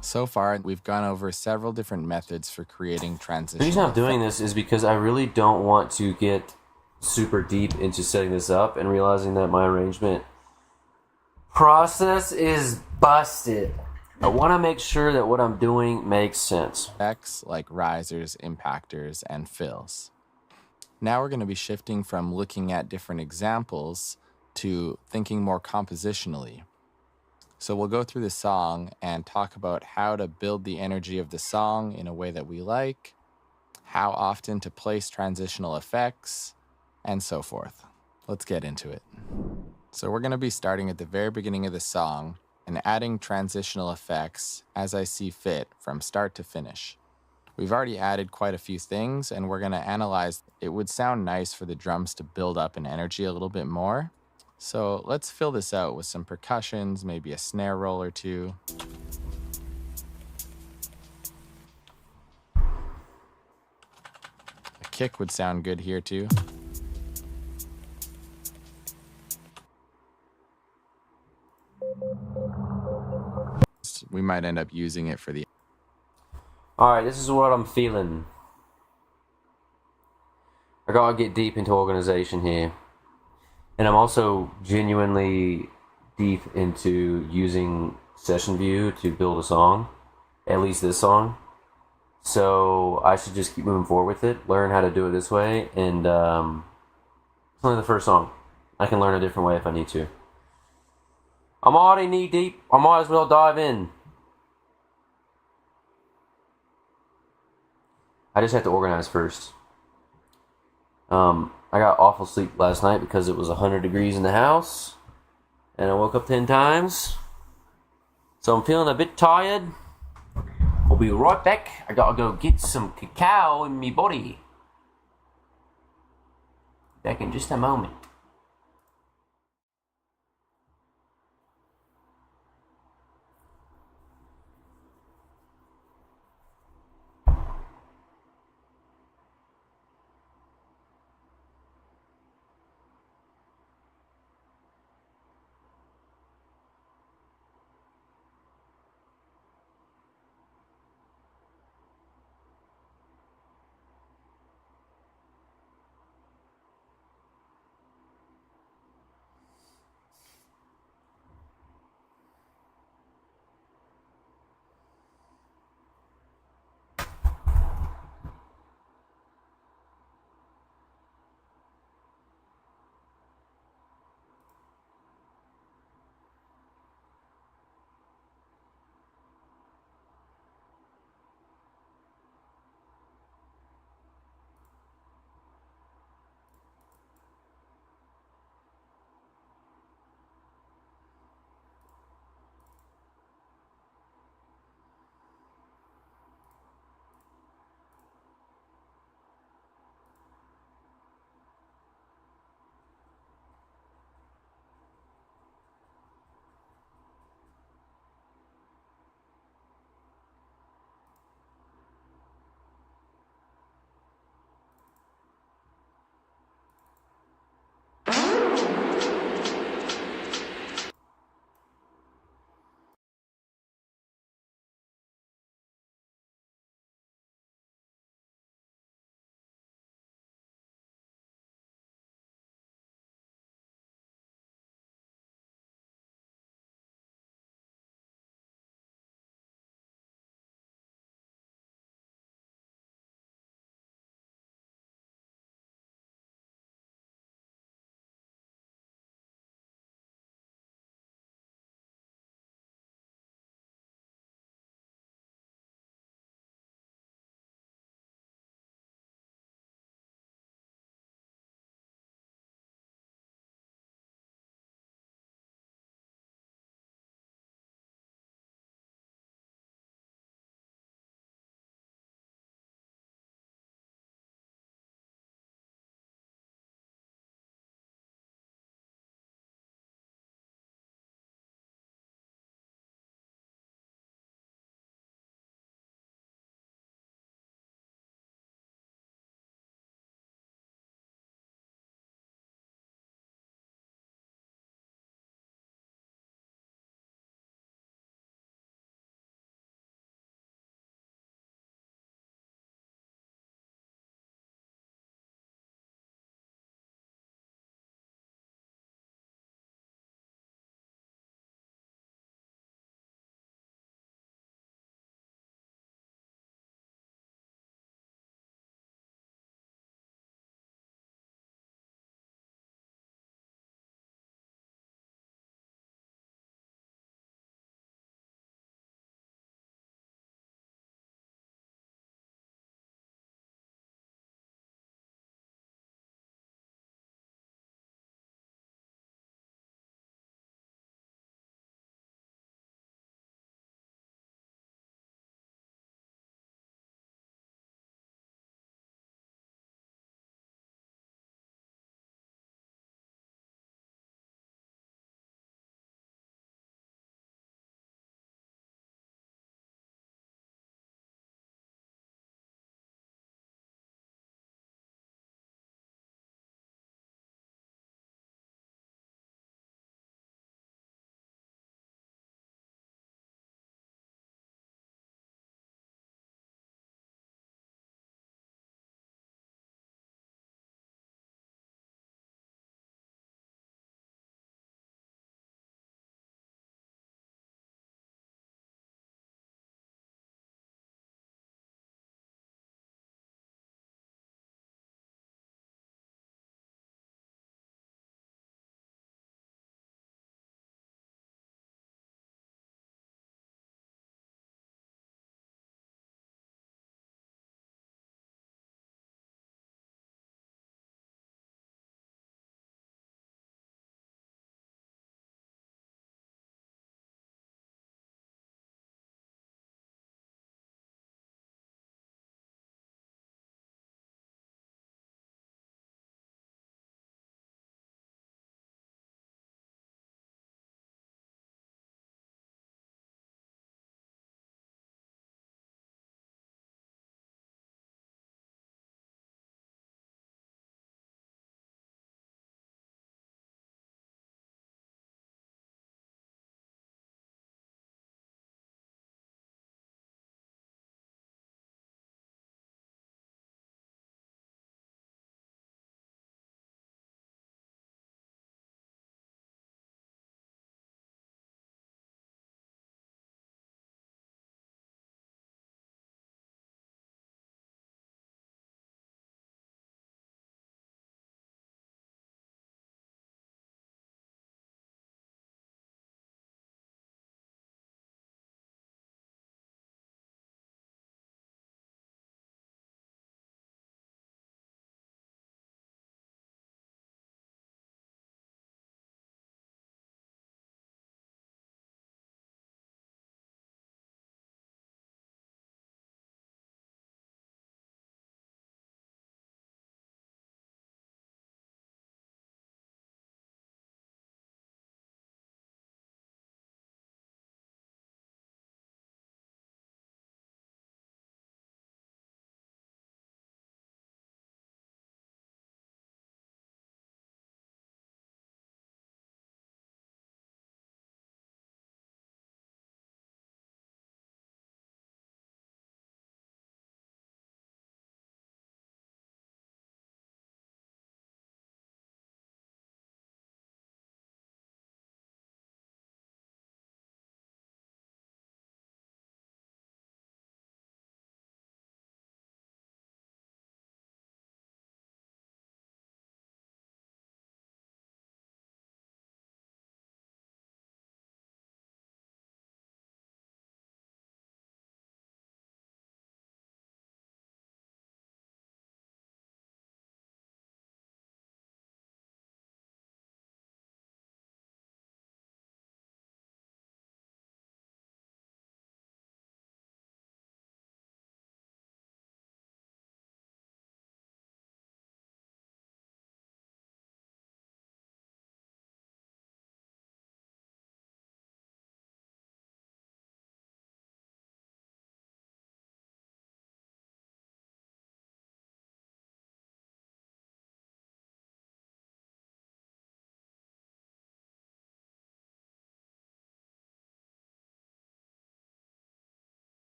So far, we've gone over several different methods for creating transitions. The reason I'm doing this is because I really don't want to get super deep into setting this up and realizing that my arrangement process is busted. I want to make sure that what I'm doing makes sense. Effects like risers, impactors, and fills. Now we're going to be shifting from looking at different examples to thinking more compositionally. So we'll go through the song and talk about how to build the energy of the song in a way that we like, how often to place transitional effects, and so forth. Let's get into it. So we're going to be starting at the very beginning of the song and adding transitional effects as I see fit from start to finish. We've already added quite a few things, and we're going to analyze. It would sound nice for the drums to build up in energy a little bit more. So let's fill this out with some percussions, maybe a snare roll or two. A kick would sound good here too. We might end up using it for the... Alright, this is what I'm feeling. I gotta get deep into organization here. And I'm also genuinely deep into using Session View to build a song. At least this song. So I should just keep moving forward with it, learn how to do it this way, and it's only the first song. I can learn a different way if I need to. I'm already knee deep. I might as well dive in. I just have to organize first. I got awful sleep last night because it was 100 degrees in the house, and I woke up 10 times. So I'm feeling a bit tired. I'll be right back. I gotta go get some cacao in me body. Back in just a moment.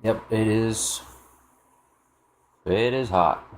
Yep, it is. It is hot.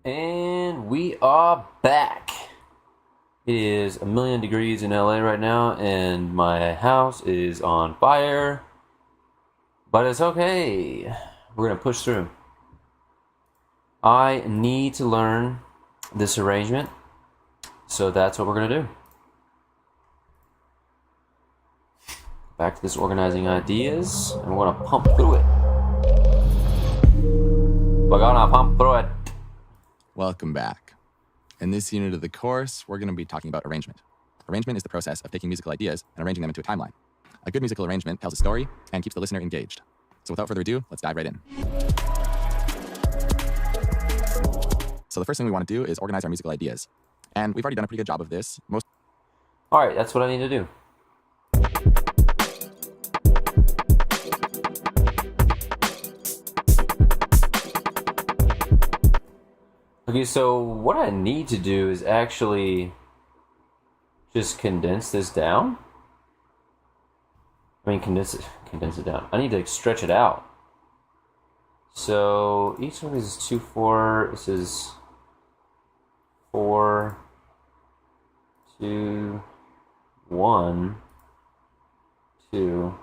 And we are back. It is 1,000,000 degrees in LA right now, and my house is on fire. But it's okay. We're gonna push through. I need to learn this arrangement, so that's what we're gonna do. Back to this organizing ideas, and we're gonna pump through it. We're gonna pump through it. Welcome back. In this unit of the course, we're going to be talking about arrangement. Arrangement is the process of taking musical ideas and arranging them into a timeline. A good musical arrangement tells a story and keeps the listener engaged. So without further ado, let's dive right in. So the first thing we want to do is organize our musical ideas. And we've already done a pretty good job of this. Alright, that's what I need to do. Okay, so what I need to do is actually just condense this down. I mean, condense it down. I need to stretch it out. So each one of these is 2, 4. This is 4, 2, 1, 2.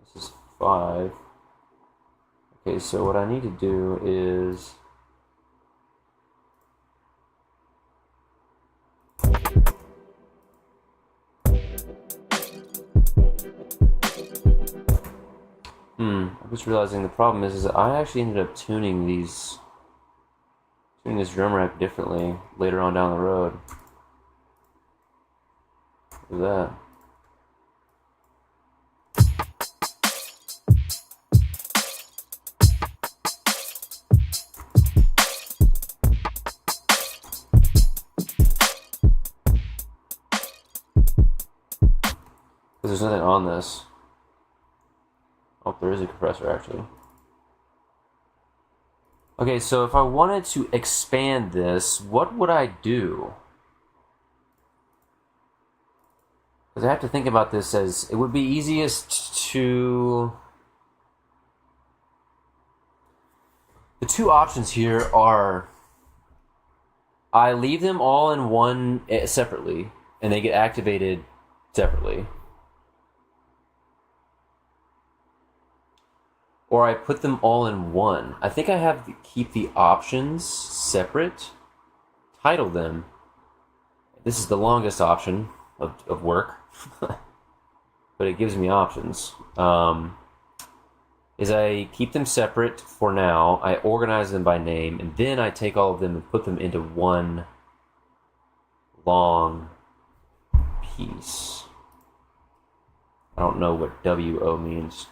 This is 5. Okay, so what I need to do is I'm just realizing the problem is that I actually ended up tuning this drum rack differently later on down the road. Look at that. Because there's nothing on this. Oh, there is a compressor actually. Okay, so if I wanted to expand this, what would I do? Because I have to think about this as it would be easiest to... The two options here are I leave them all in one separately and they get activated separately. Or I put them all in one. I think I have to keep the options separate, title them. This is the longest option of work, but it gives me options. Is I keep them separate for now, I organize them by name, and then I take all of them and put them into one long piece. I don't know what WO means.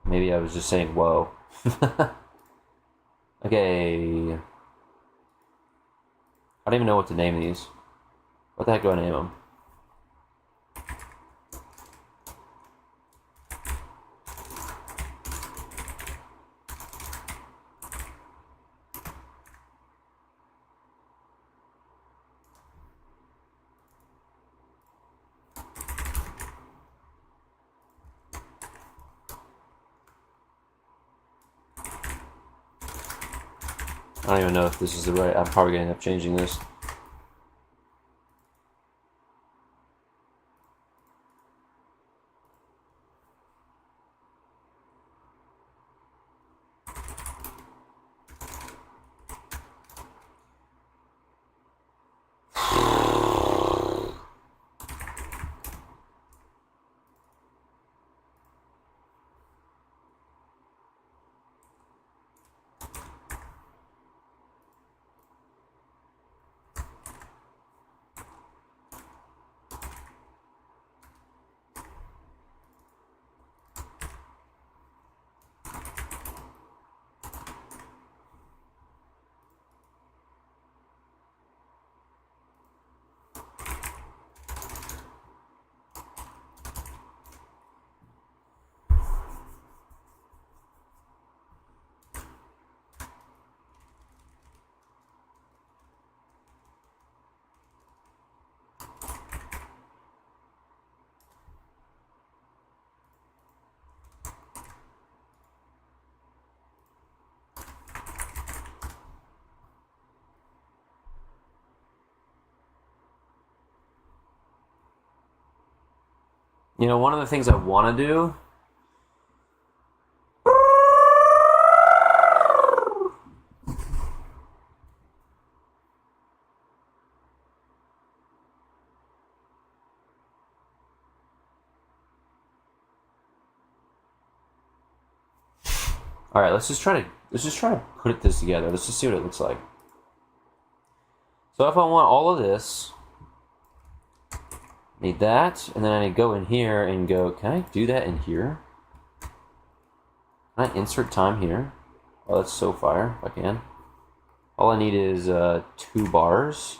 Maybe I was just saying whoa. Okay. I don't even know what to name these. What the heck do I name them? I don't even know if this is the right... I'm probably going to end up changing this. You know, one of the things I want to do. All right, let's just try to put this together. Let's just see what it looks like. So if I want all of this, need that, and then I need to go in here and go, can I do that in here? Can I insert time here? Oh, that's so fire, if I can. All I need is 2 bars,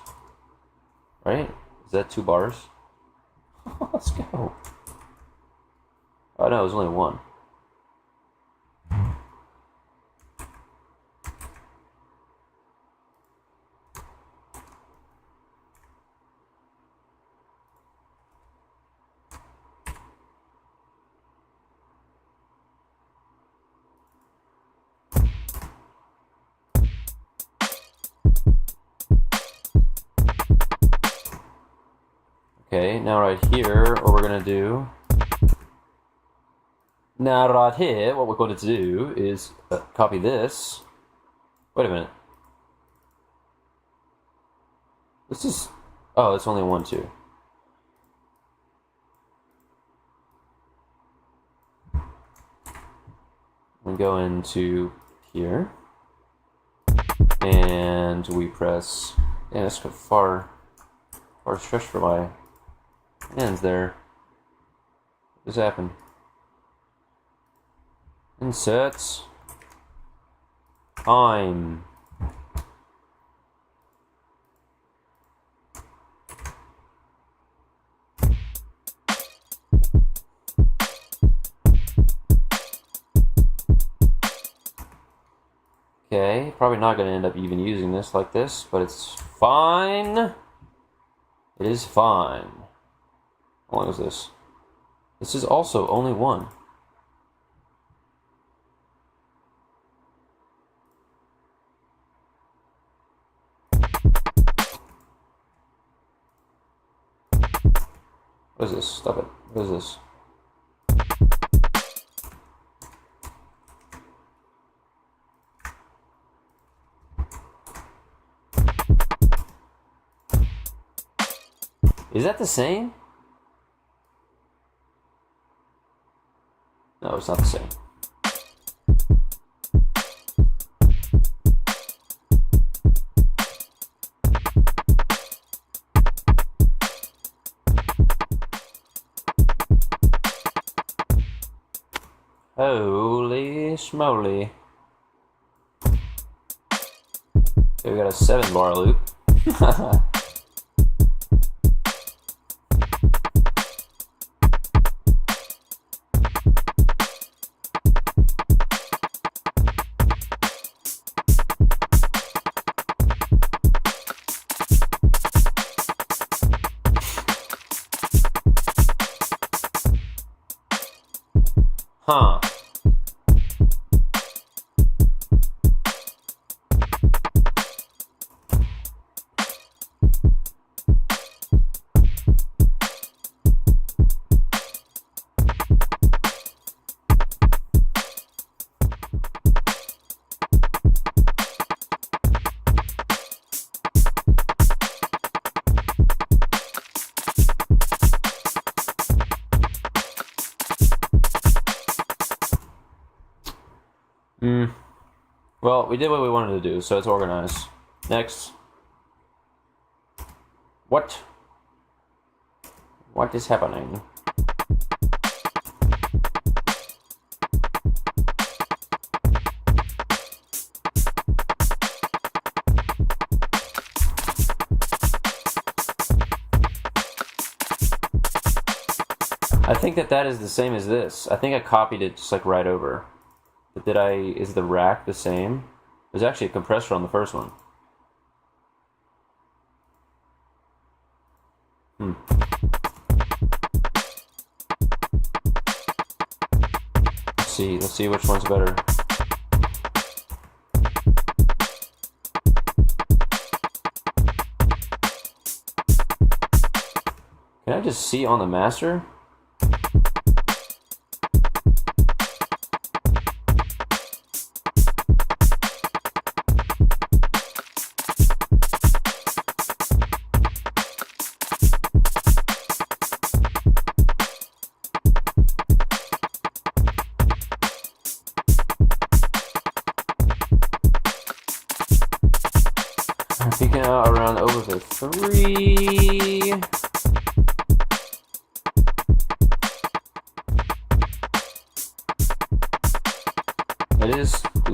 right? Is that 2 bars? Let's go. Oh no, it was only 1. Okay, now right here, what we're gonna do. Now right here, what we're going to do is copy this. Wait a minute. This is. Oh, it's only 1, 2. We go into here, and we press. Yeah, that's far stretch for my hands there. What just happened? Insert time. Okay, probably not going to end up even using this like this, but it's fine. It is fine. How long is this? This is also only 1. What is this? Stop it. What is this? Is that the same? No, it's not the same. Holy schmoly. Okay, we got a 7-bar loop. Huh. Well, we did what we wanted to do, so it's organized. Next. What? What is happening? I think that is the same as this. I think I copied it just like right over. But is the rack the same? There's actually a compressor on the first one. Let's see which one's better. Can I just see on the master? Peeking out around over the 3.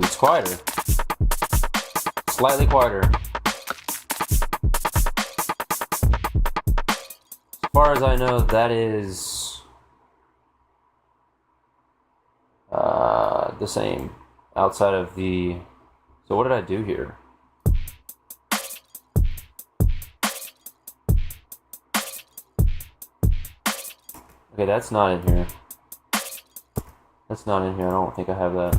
It's quieter. Slightly quieter. As far as I know, that is the same outside of the... So what did I do here? Okay, that's not in here. That's not in here. I don't think I have that.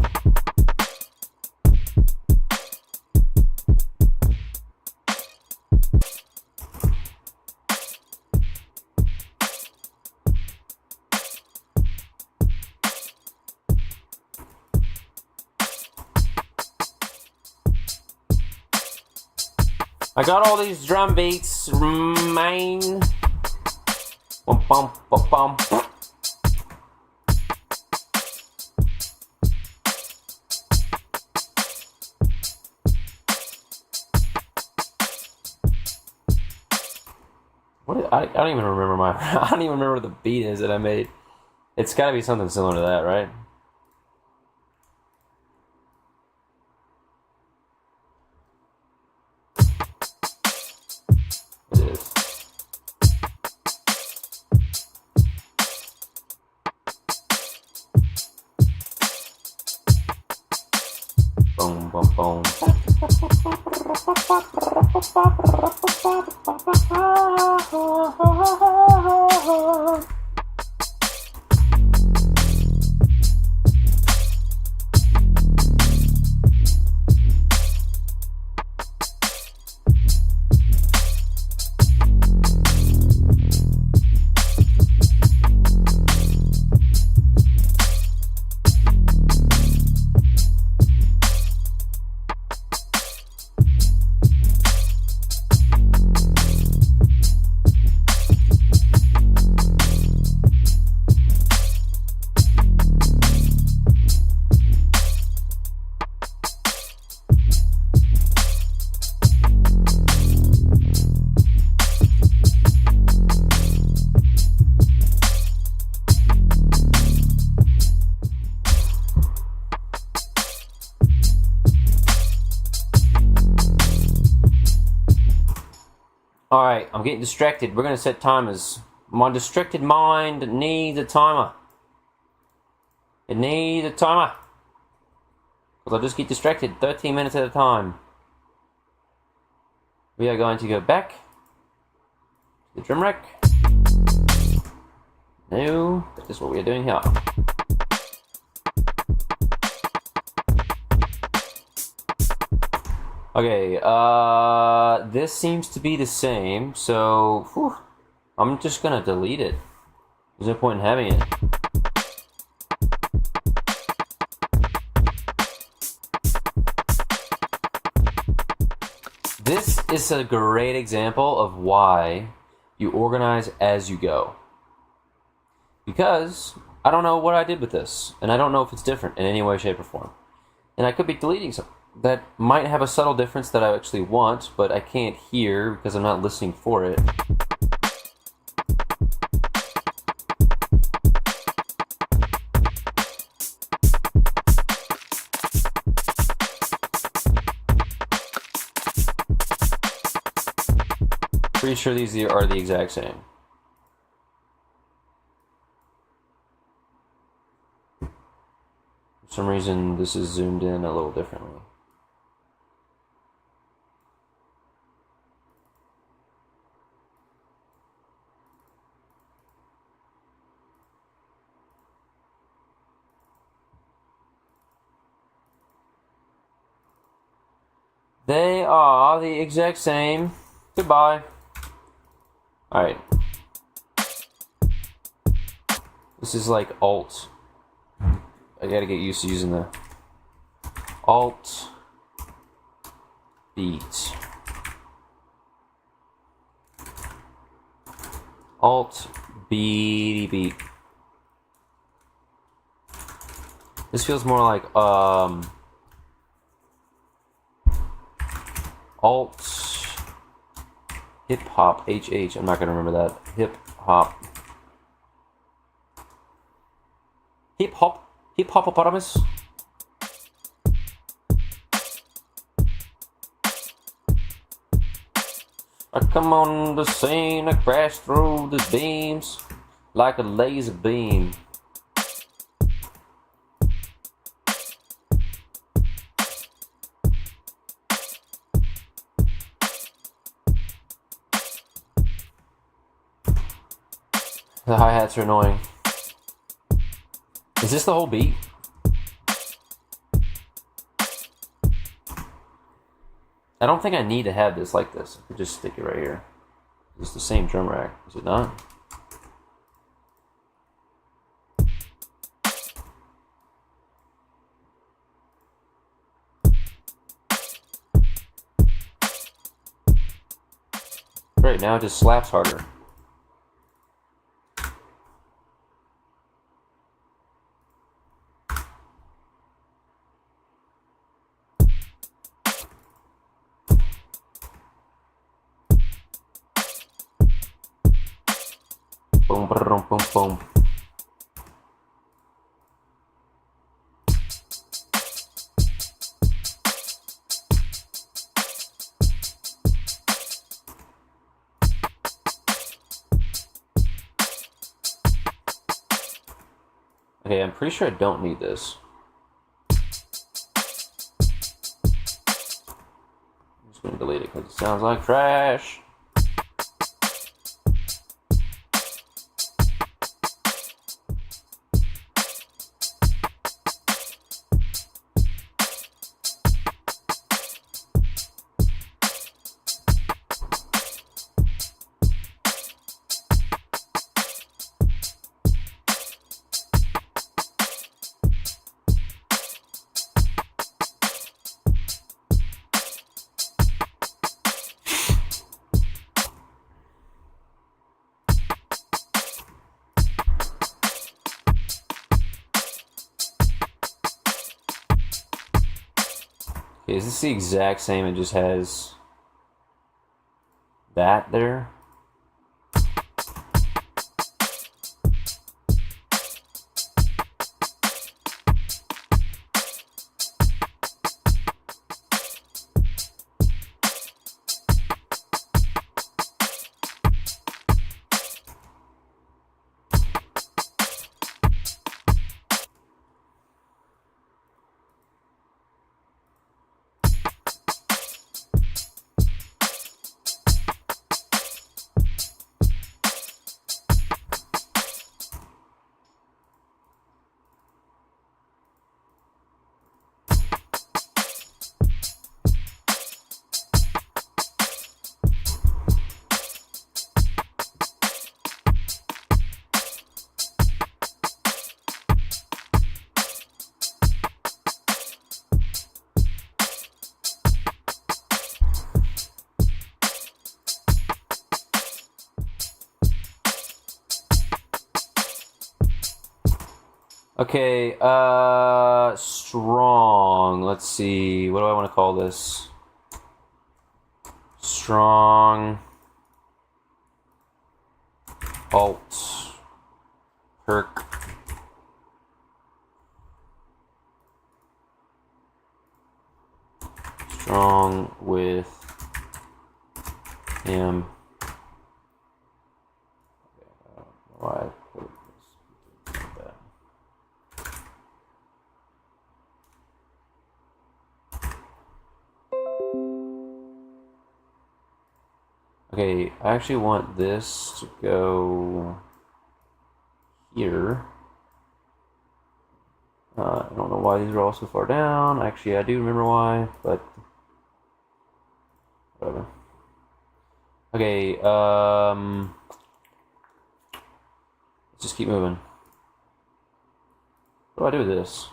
I got all these drum beats, man. Bum, bum, bum, bum. I don't even remember I don't even remember what the beat is that I made. It's got to be something similar to that, right? It is. Boom, boom, boom. Alright, I'm getting distracted. We're going to set timers. My distracted mind needs a timer. It needs a timer. Because I'll just get distracted 13 minutes at a time. We are going to go back to the drum rack. No, that is what we are doing here. Okay, this seems to be the same, so I'm just gonna delete it. There's no point in having it. This is a great example of why you organize as you go. Because I don't know what I did with this, and I don't know if it's different in any way, shape, or form. And I could be deleting something that might have a subtle difference that I actually want, but I can't hear because I'm not listening for it. Pretty sure these are the exact same. For some reason, this is zoomed in a little differently. They are the exact same. Goodbye. Alright. This is like Alt. I gotta get used to using the Alt beat. Alt beat. This feels more like Alt Hip hop, HH. I'm not gonna remember that. Hip hop. Hip hop. Hip hopopotamus. I come on the scene, I crash through the beams like a laser beam. The hi-hats are annoying. Is this the whole beat? I don't think I need to have this like this. I could just stick it right here. It's the same drum rack, is it not? Right, now it just slaps harder. Boom, boom, boom, boom. Okay, I'm pretty sure I don't need this. I'm just gonna delete it because it sounds like trash. Okay, is this the exact same? It just has that there? Okay, strong. Let's see. What do I want to call this? Strong. Alt. Perk. Strong with him. Okay, I don't know why I put this like that. Okay, I actually want this to go here. I don't know why these are all so far down. Actually, I do remember why, but whatever. Okay, let's just keep moving. What do I do with this?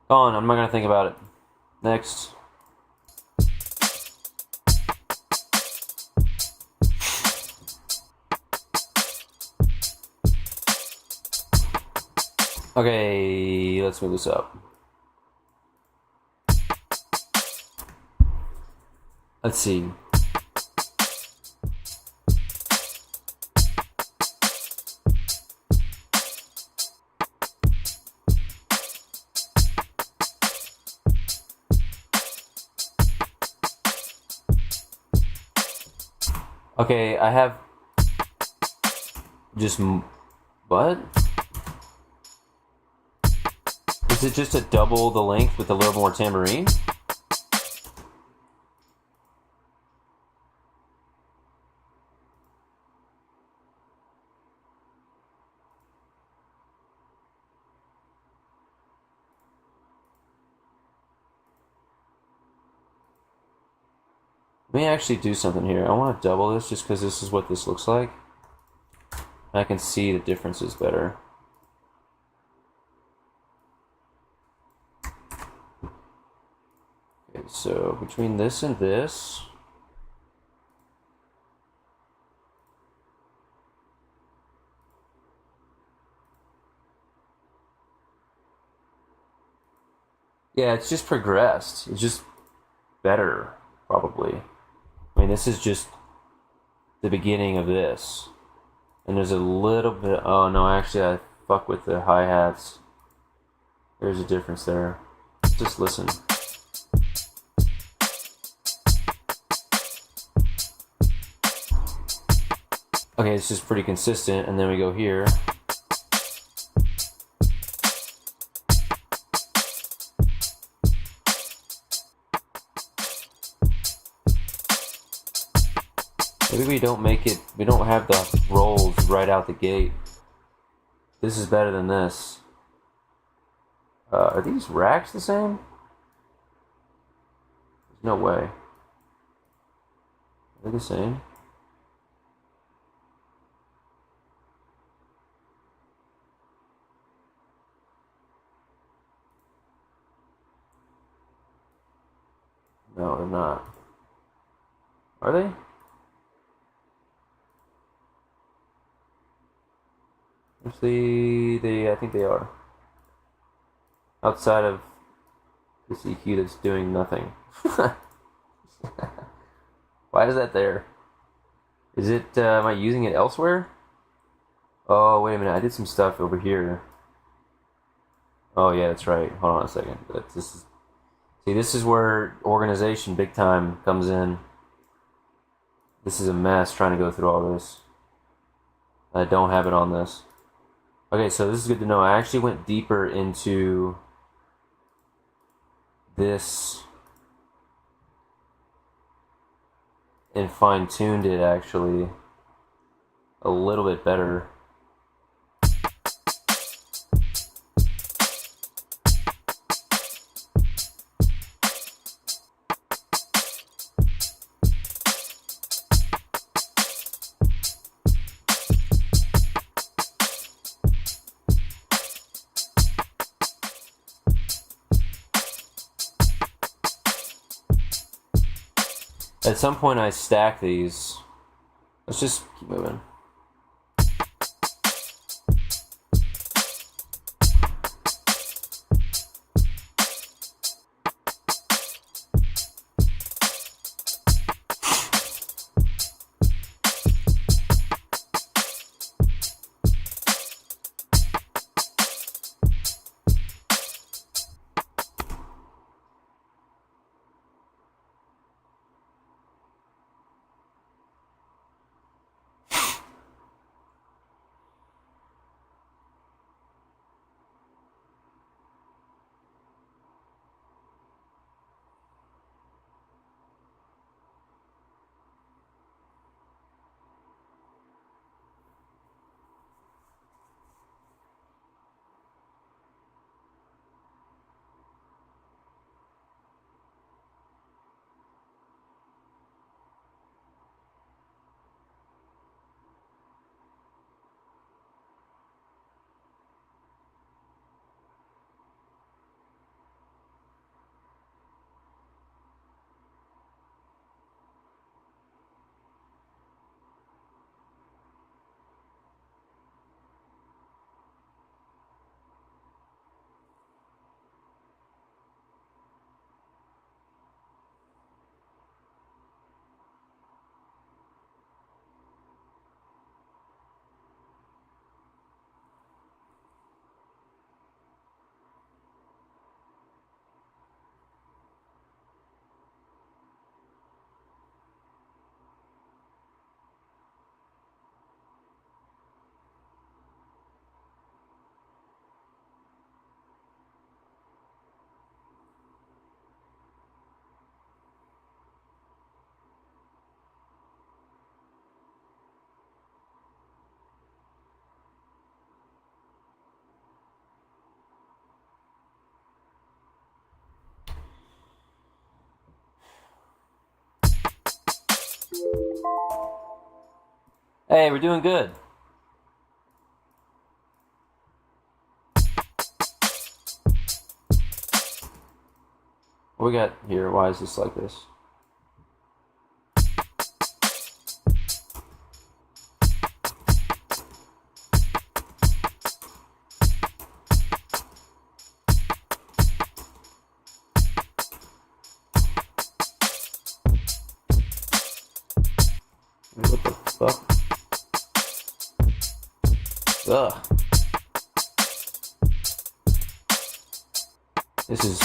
Gone, I'm not gonna think about it. Next. Okay, let's move this up. Let's see. Okay, I have just what? Is it just a double the length with a little more tambourine? Let me actually do something here. I want to double this just because this is what this looks like. I can see the differences better. Okay, so between this and this, yeah, it's just progressed. It's just better, probably. I mean, this is just the beginning of this. And there's a little bit... Oh, no, actually, I fuck with the hi-hats. There's a difference there. Just listen. Okay, it's just pretty consistent. And then we go here. Maybe we don't make it, we don't have the rolls right out the gate. This is better than this. Are these racks the same? There's no way. Are they the same? No, they're not. Are they? Actually, I think they are. Outside of this EQ that's doing nothing. Why is that there? Is it, am I using it elsewhere? Oh, wait a minute, I did some stuff over here. Oh yeah, that's right. Hold on a second. This is where organization big time comes in. This is a mess trying to go through all this. I don't have it on this. Okay, so this is good to know. I actually went deeper into this and fine-tuned it actually a little bit better. At some point I stack these. Let's just keep moving. Hey, we're doing good. What we got here? Why is this like this? What the fuck? Ugh. This is...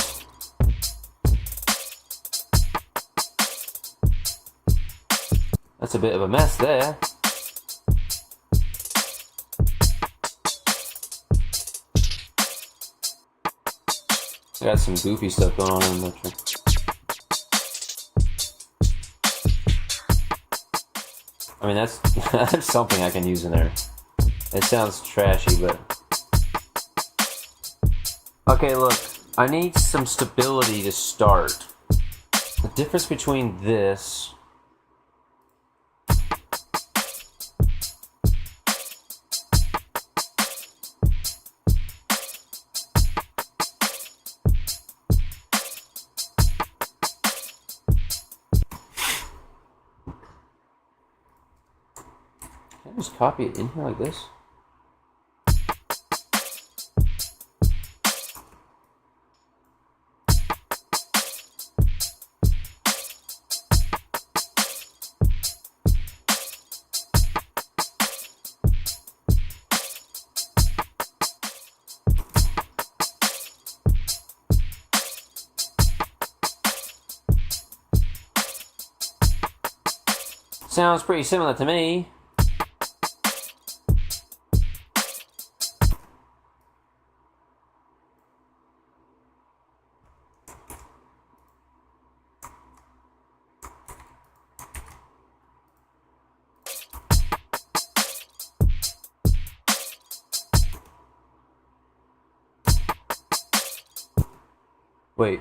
That's a bit of a mess there. I got some goofy stuff going on in the track. I mean, that's that's something I can use in there. It sounds trashy, but... Okay, look. I need some stability to start. The difference between this... Can I just copy it in here like this? Sounds pretty similar to me. Wait.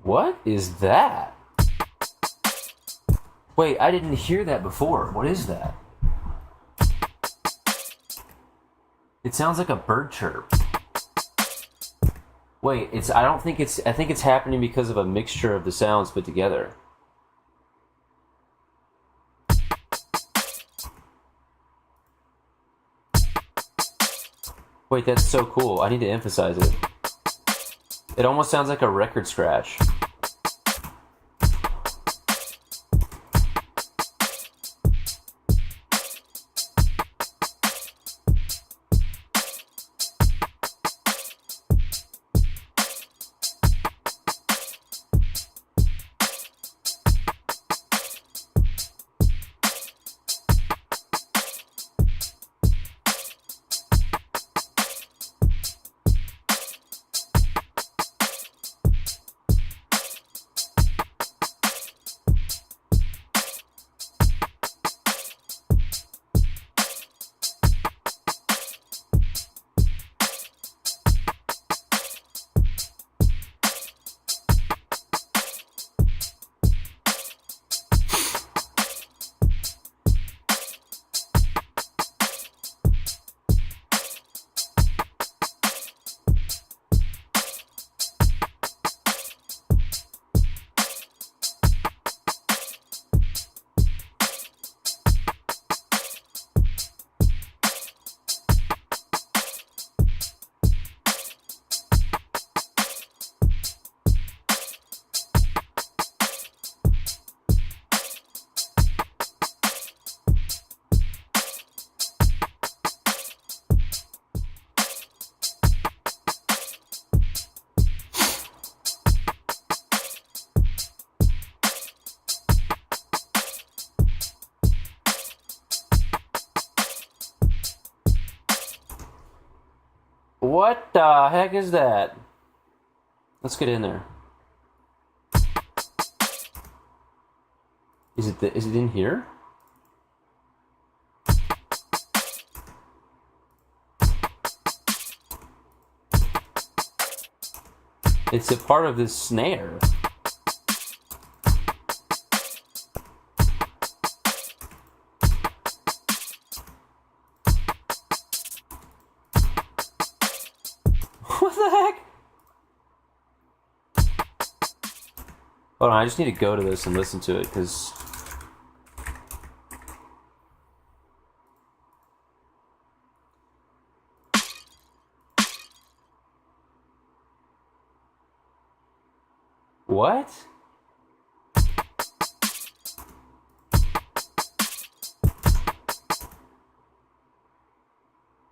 What is that? Wait, I didn't hear that before. What is that? It sounds like a bird chirp. Wait, I think it's happening because of a mixture of the sounds put together. Wait, that's so cool. I need to emphasize it. It almost sounds like a record scratch. What the heck is that? Let's get in there. Is it in here? It's a part of this snare. Hold on, I just need to go to this and listen to it, because... What?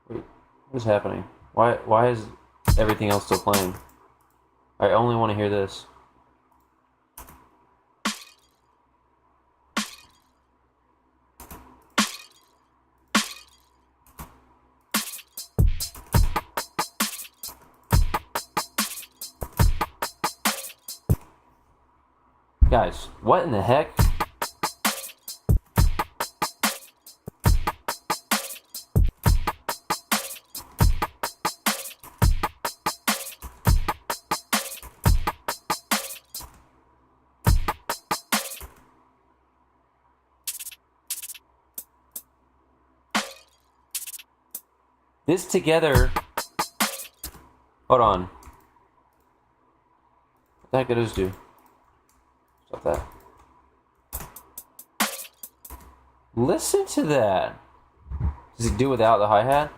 Wait, what is happening? Why is everything else still playing? I only want to hear this. Guys, what in the heck? This together... Hold on. What the heck did this do? Stop that. Listen to that. Does it do without the hi-hat?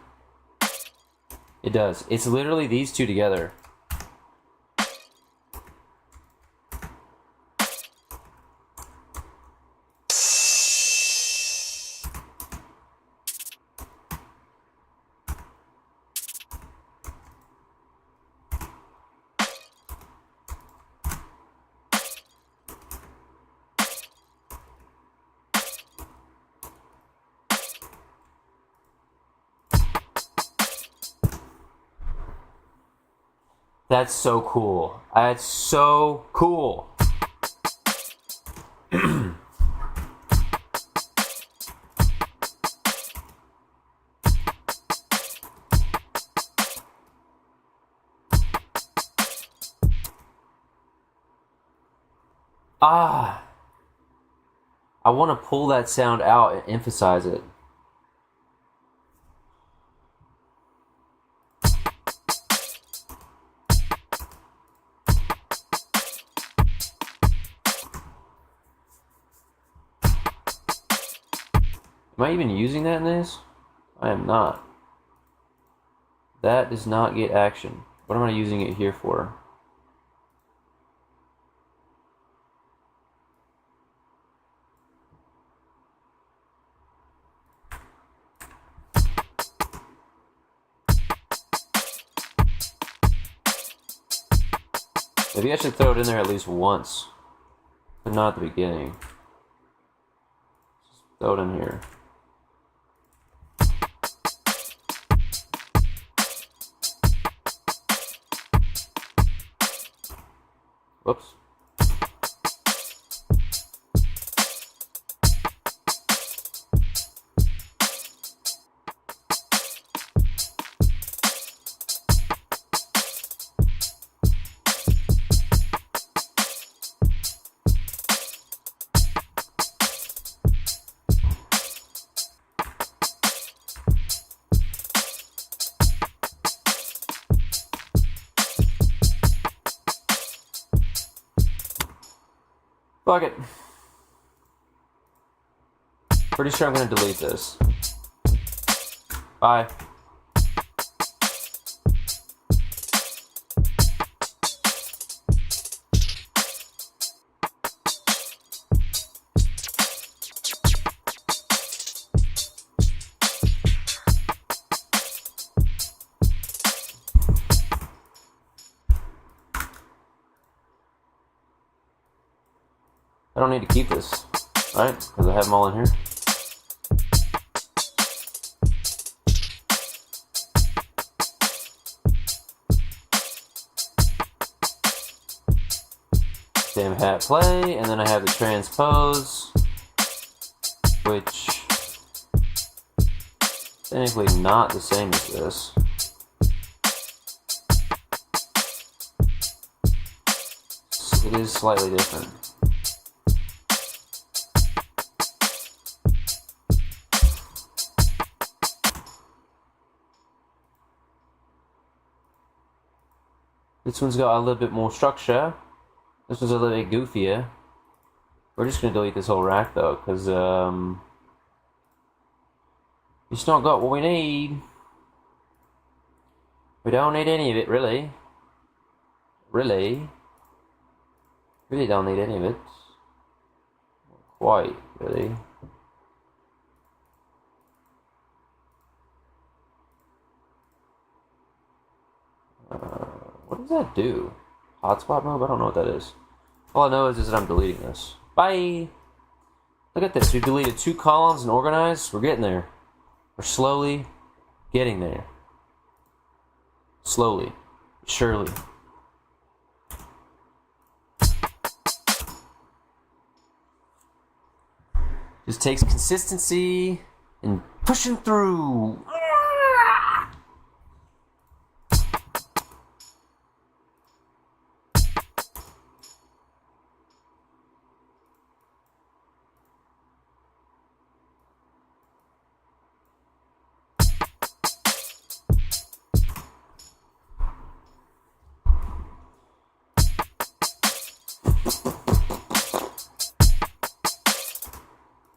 It does. It's literally these two together. That's so cool. That's so cool. I want to pull that sound out and emphasize it. Am I even using that in this? I am not. That does not get action. What am I using it here for? Maybe I should throw it in there at least once, but not at the beginning. Just throw it in here. Whoops. Fuck it. Pretty sure I'm gonna delete this. Bye. I don't need to keep this, right? Because I have them all in here. Damn hat play, and then I have the transpose, which technically not the same as this. It is slightly different. This one's got a little bit more structure. This was a little bit goofier. We're just gonna delete this whole rack though, because it's not got what we need. We don't need any of it, really. Really don't need any of it. Not quite, really. What does that do? Hotspot mode? I don't know what that is. All I know is that I'm deleting this. Bye! Look at this. We've deleted 2 columns and organized. We're getting there. We're slowly getting there. Slowly. Surely. Just takes consistency and pushing through.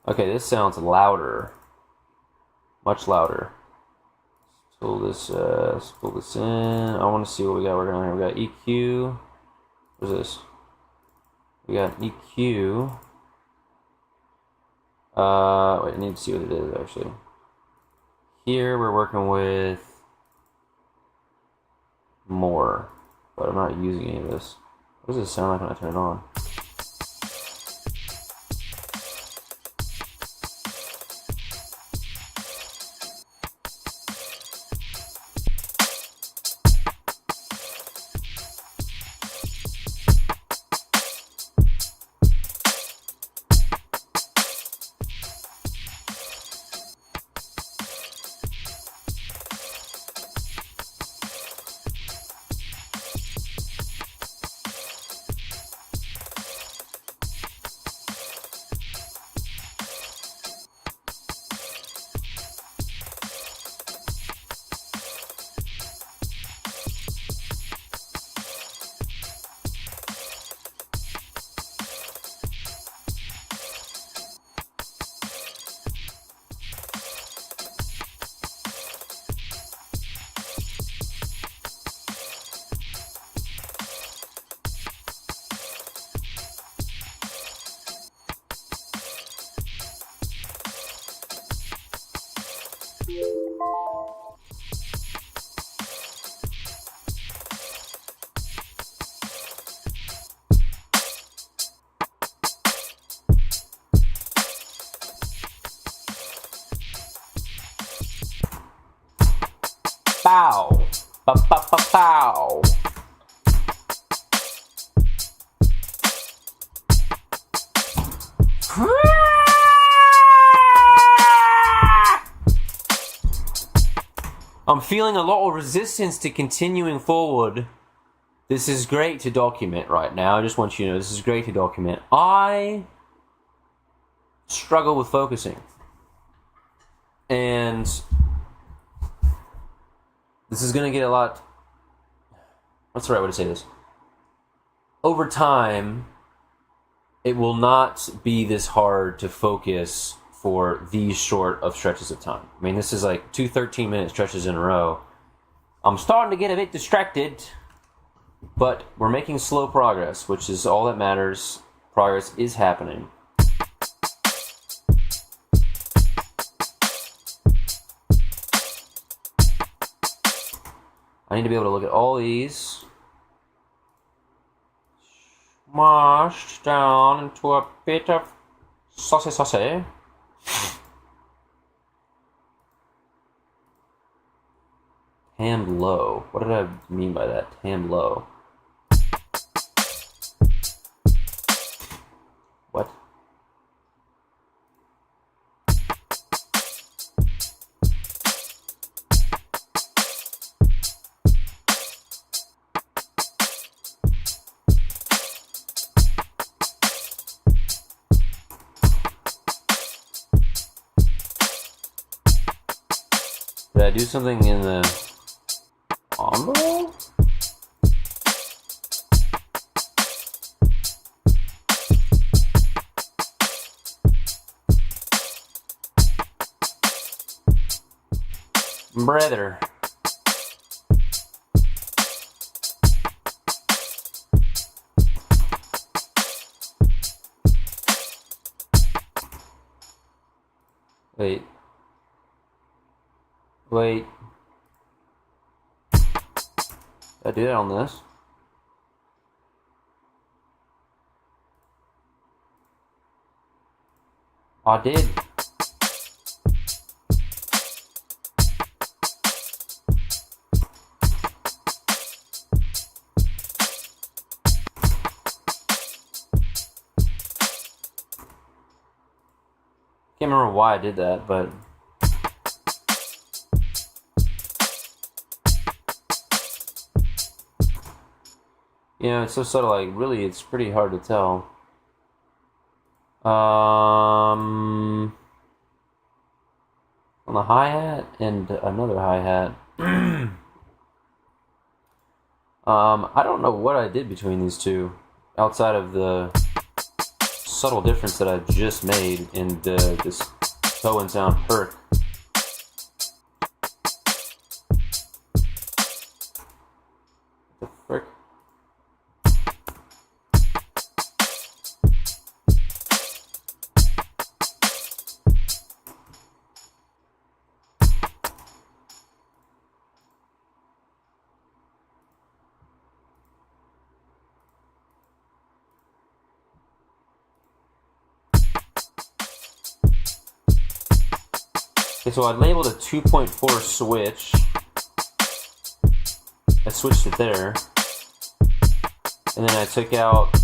Okay, this sounds louder. Much louder. Let's pull this in. I want to see what we got working on here. We got EQ. What's this? We got EQ. Wait, I need to see what it is actually. Here we're working with more, but I'm not using any of this. What does this sound like when I turn it on? Bow. Ba-ba-ba-bow. I'm feeling a lot of resistance to continuing forward. This is great to document right now. I just want you to know this is great to document. I struggle with focusing. And this is going to get a lot... What's the right way to say this? Over time, it will not be this hard to focus for these short of stretches of time. I mean, this is like 2 13-minute stretches in a row. I'm starting to get a bit distracted, but we're making slow progress, which is all that matters. Progress is happening. I need to be able to look at all these. Smashed down into a bit of saucy. Hand low. What did I mean by that? Hand low. What? Did I do something in the envelope? Brother. Wait. Wait. Did I do that on this? I did. Can't remember why I did that, but you know, it's so subtle, like really it's pretty hard to tell. On the hi-hat and another hi-hat. I don't know what I did between these two, outside of the subtle difference that I just made in this toe and sound perk. The frick? Okay, so I labeled a 2.4 switch. I switched it there. And then I took out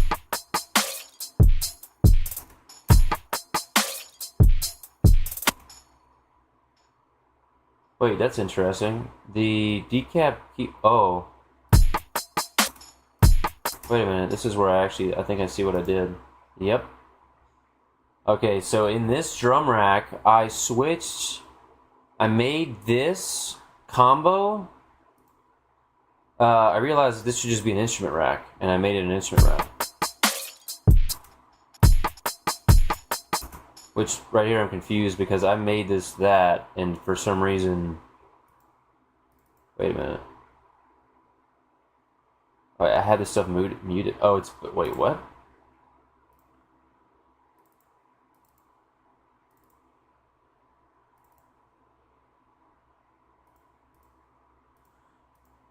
wait, that's interesting. The decap key. Oh. Wait a minute. This is where I think I see what I did. Yep. Okay, so in this drum rack, I made this combo. I realized this should just be an instrument rack, and I made it an instrument rack. Which, right here I'm confused because I made this that, and for some reason... Wait a minute. Oh, I had this stuff muted. Oh, it's... Wait, what?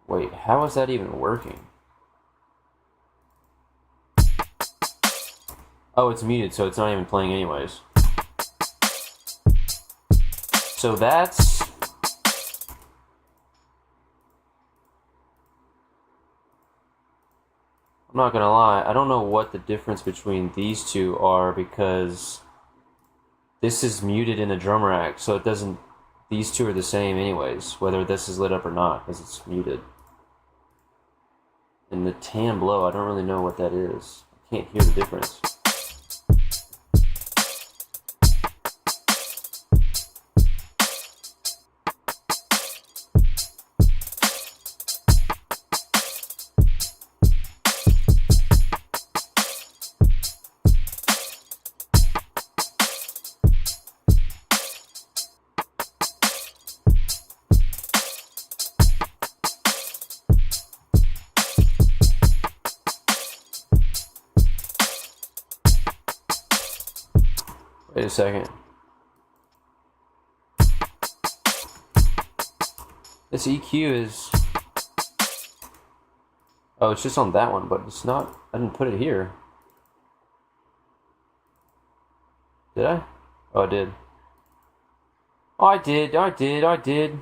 Wait, how is that even working? Oh, it's muted, so it's not even playing anyways. So that's... I'm not gonna lie, I don't know what the difference between these two are because this is muted in the drum rack, so it doesn't... These two are the same anyways, whether this is lit up or not, because it's muted. And the tan blow, I don't really know what that is. I can't hear the difference. Wait a second. This EQ is... Oh, it's just on that one, but it's not... I didn't put it here. Did I? Oh, I did. Oh, I did.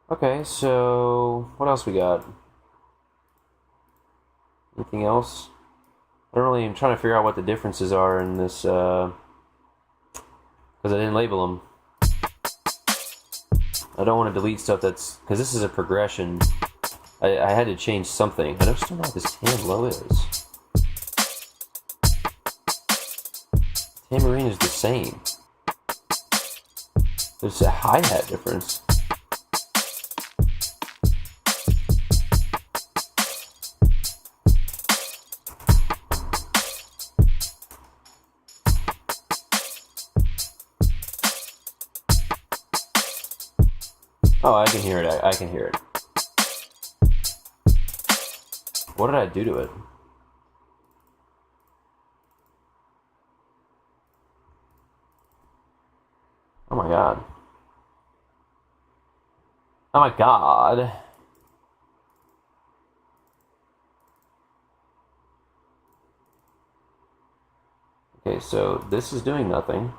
Okay, so... What else we got? Anything else? I'm trying to figure out what the differences are in this, because I didn't label them. I don't want to delete stuff that's, because this is a progression. I had to change something. I just don't know what this tan low is. Tamarine is the same. There's a hi-hat difference. Oh, I can hear it. I can hear it. What did I do to it? Oh my god. Oh my god. Okay, so this is doing nothing.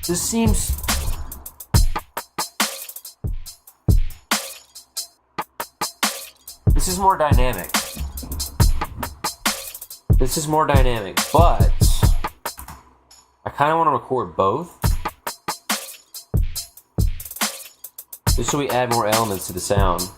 This seems... This is more dynamic. This is more dynamic, but I kind of want to record both. Just so we add more elements to the sound.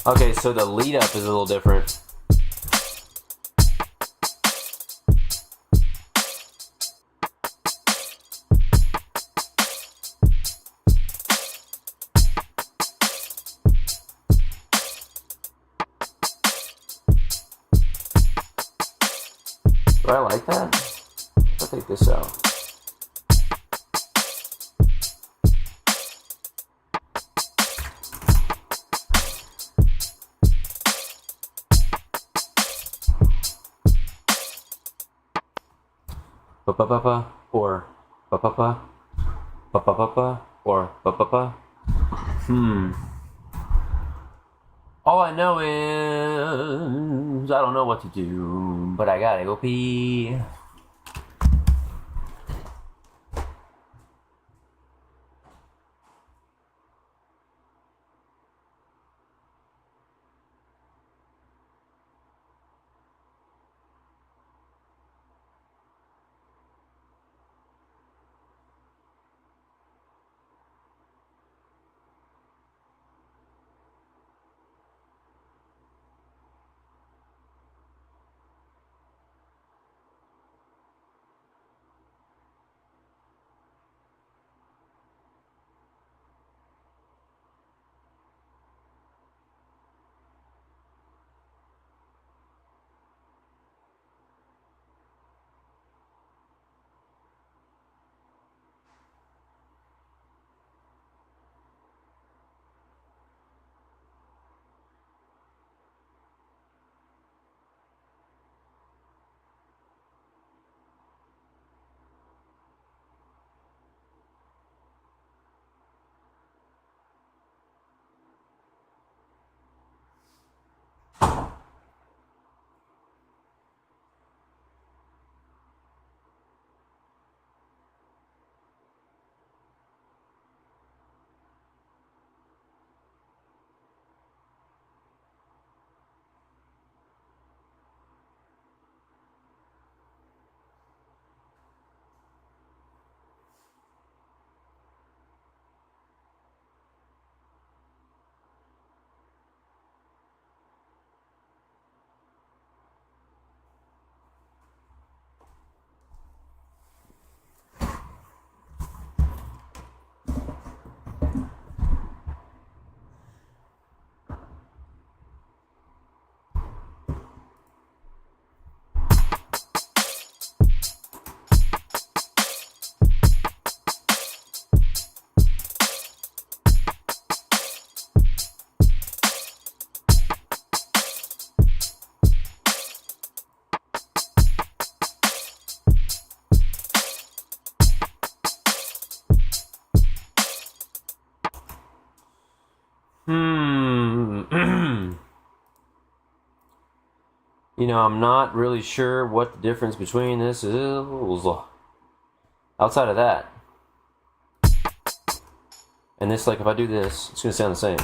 Okay, so the lead up is a little different. Do I like that? I'll take this out. Ba ba ba ba or ba ba ba ba ba ba ba or ba ba ba. All I know is I don't know what to do, but I gotta go pee. You know, I'm not really sure what the difference between this is. Outside of that. And this, like, if I do this, it's going to sound the same.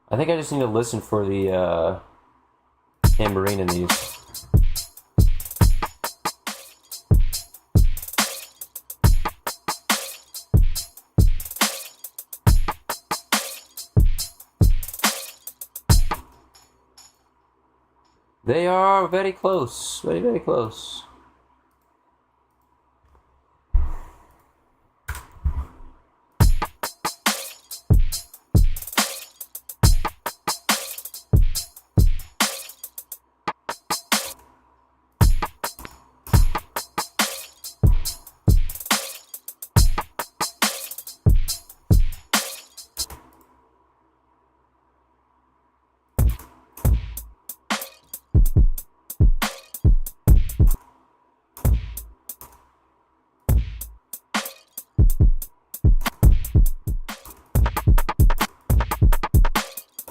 I think I just need to listen for the tambourine in these. They are very close, very, very close.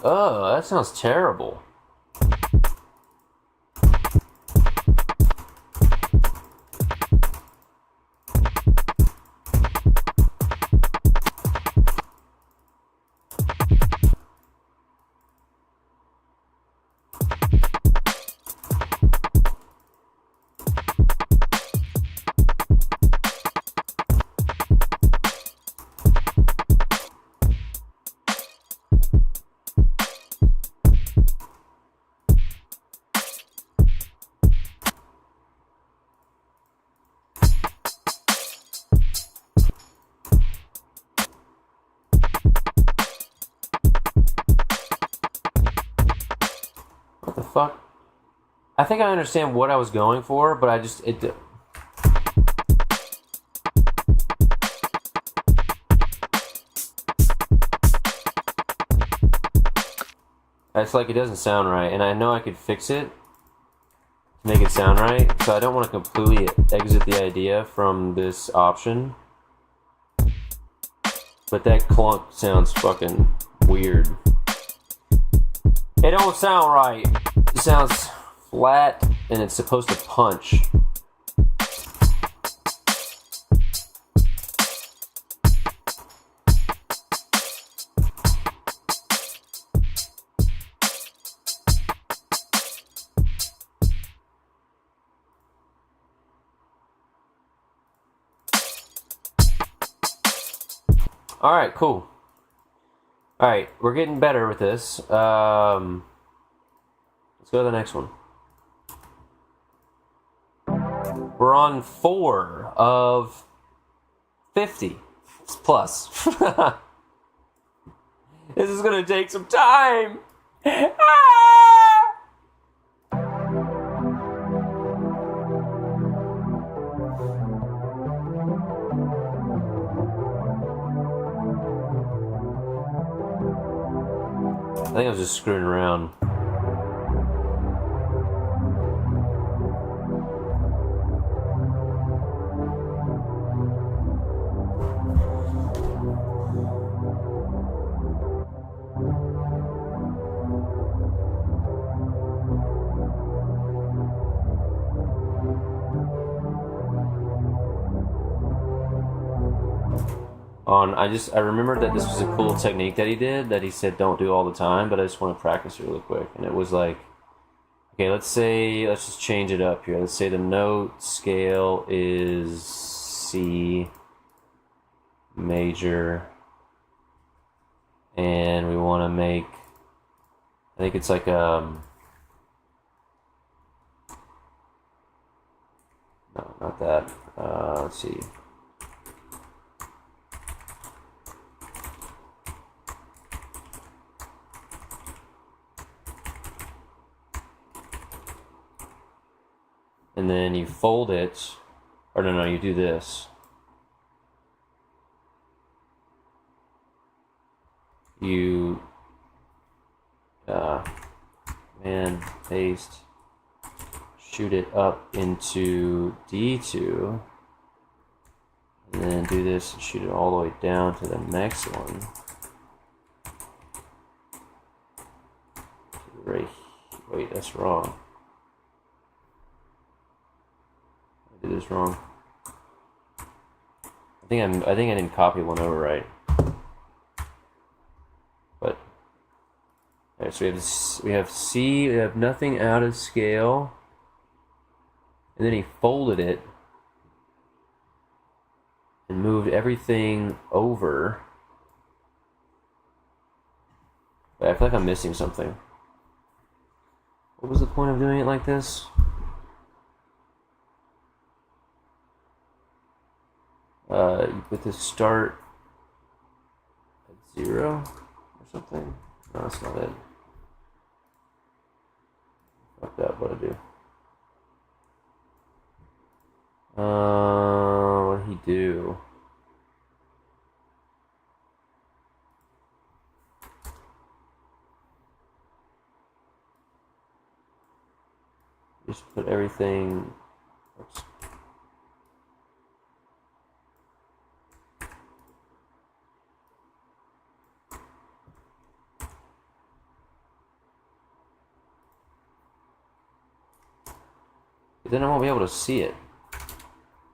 Oh, that sounds terrible. What the fuck? I think I understand what I was going for, but it's like it doesn't sound right, and I know I could fix it to make it sound right, so I don't want to completely exit the idea from this option. But that clunk sounds fucking weird. It don't sound right. It sounds flat, and it's supposed to punch. Alright, cool. Alright, we're getting better with this. Let's go to the next one. We're on 4 of 50 plus. This is gonna take some time. I think I was just screwing around. I remembered that this was a cool technique that he did, that he said don't do all the time, but I just want to practice really quick. And it was like, okay, let's just change it up here. Let's say the note scale is C major, and we want to make, I think it's like no, not that. Let's see. then you fold it, or no, you do this. You, paste, shoot it up into D2, and then do this and shoot it all the way down to the next one. Right. Wait, that's wrong. I did this wrong. I think I didn't copy one over right. But all right, so we have C. We have nothing out of scale, and then he folded it and moved everything over. But I feel like I'm missing something. What was the point of doing it like this? You put the start at 0 or something? No, that's not it. Fucked up, what I do? What did he do? Just put everything. Oops. But then I won't be able to see it.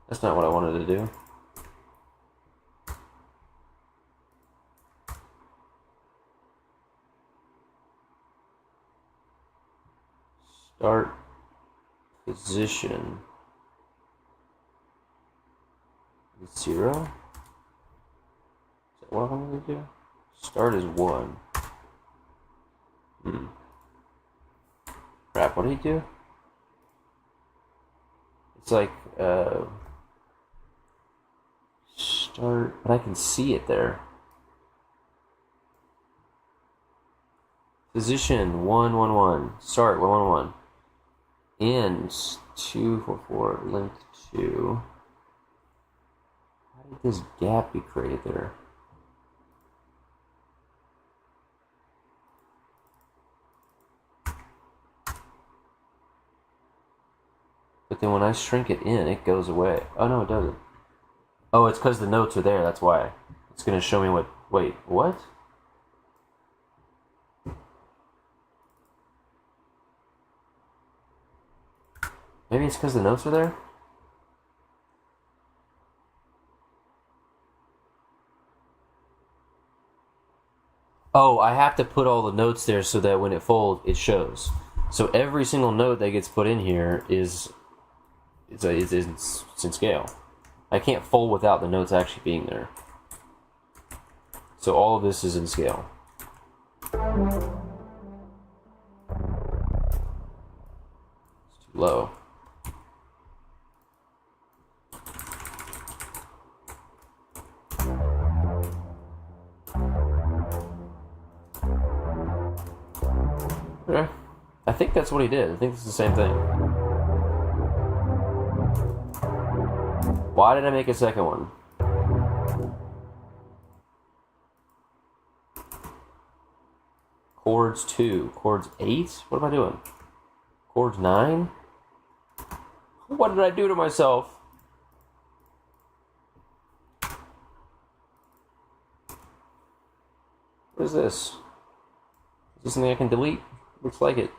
That's not what I wanted to do. Start position is 0. Is that what I'm going to do? Start is 1. Crap, what did he do? It's like, start, but I can see it there. Position 1 1 1. Start 1 1 1. Ends 2 4 4. Length 2. How did this gap be created there? But then when I shrink it in, it goes away. Oh no, it doesn't. Oh, it's because the notes are there, that's why. It's going to show me what... Wait, what? Maybe it's because the notes are there? Oh, I have to put all the notes there so that when it folds, it shows. So every single note that gets put in here is in scale. I can't fold without the notes actually being there. So all of this is in scale. It's too low. Okay. I think that's what he did. I think it's the same thing. Why did I make a second one? Chords 2. Chords 8? What am I doing? Chords 9? What did I do to myself? What is this? Is this something I can delete? Looks like it.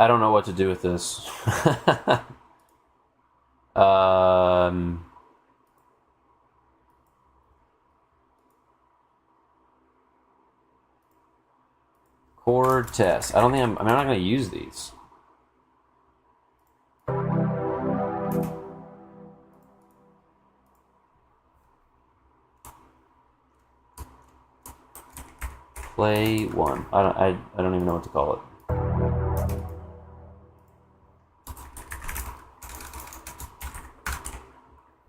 I don't know what to do with this. Chord test. I don't think I'm not going to use these. Play one. I don't even know what to call it.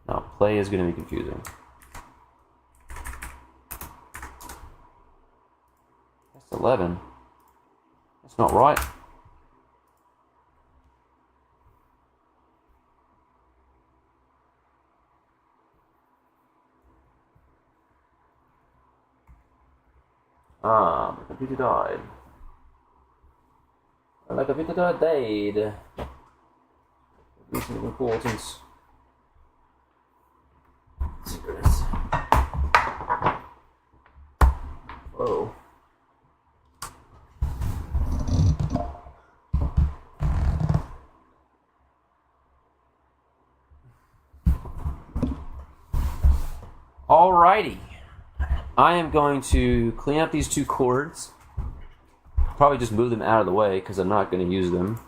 No, play is going to be confusing. That's 11. That's not right. My computer died. My computer died. Reason of importance. Secrets. Whoa. Alrighty. I am going to clean up these two chords. Probably just move them out of the way because I'm not going to use them.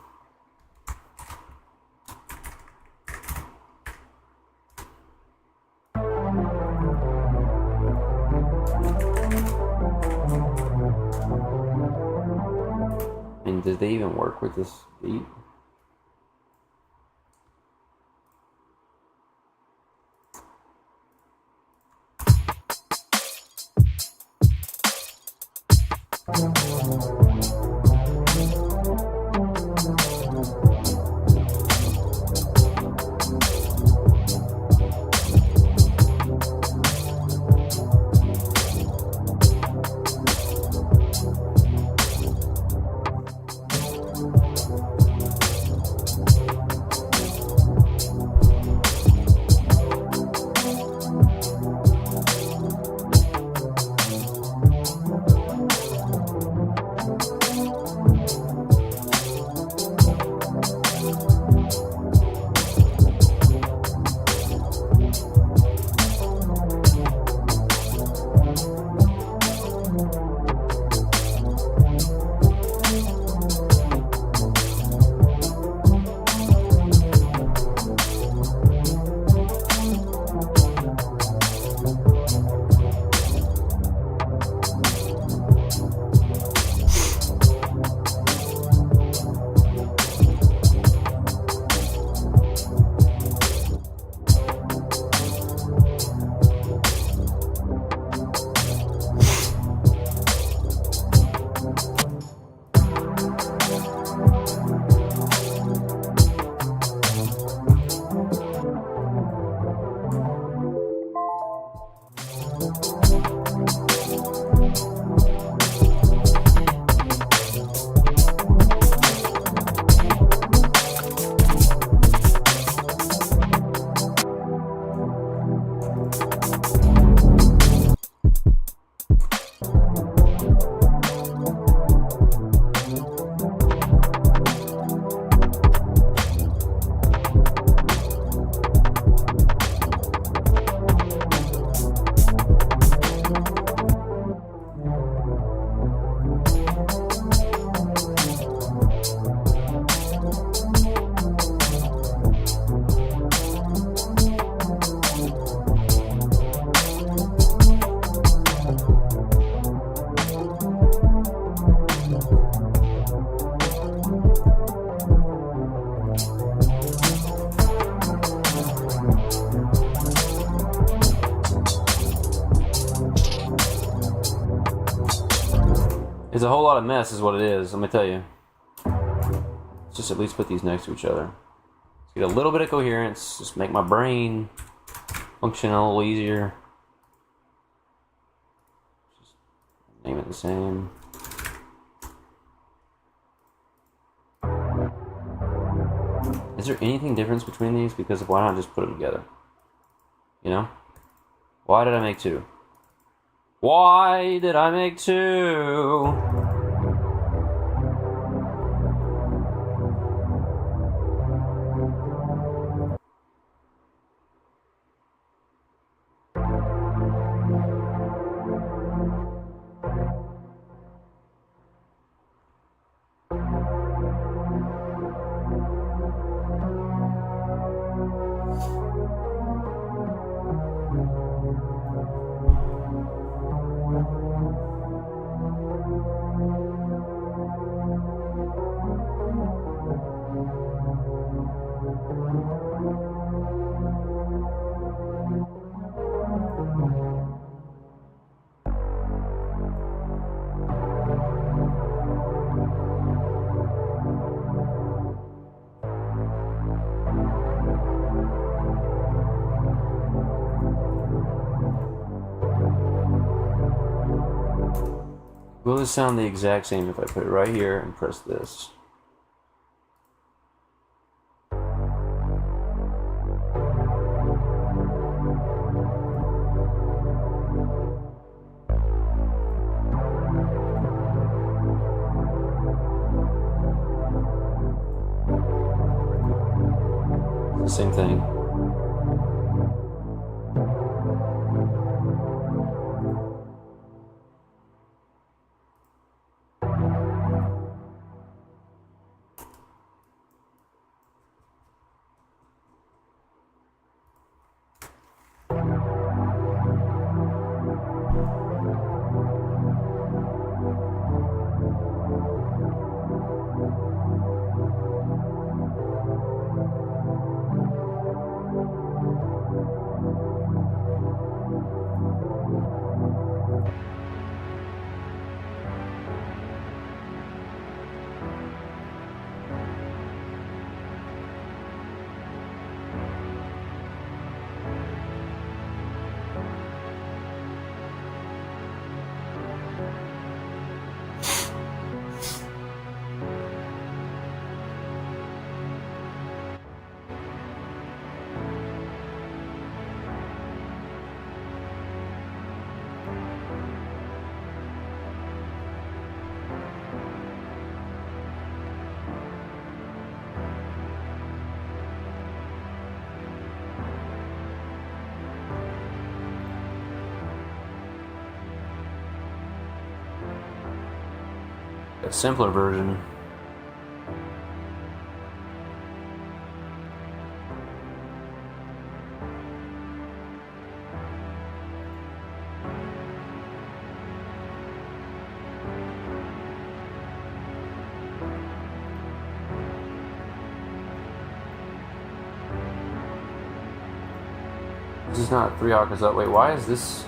And did they even work with this beat? It's a whole lot of mess is what it is, let me tell you. Let's just at least put these next to each other. Let's get a little bit of coherence, just make my brain function a little easier. Just name it the same. Is there anything difference between these? Because why not just put them together? You know? Why did I make two? Why did I make two? Will this sound the exact same if I put it right here and press this? Same thing. A simpler version. This is not 3 octaves up. Wait, why is this?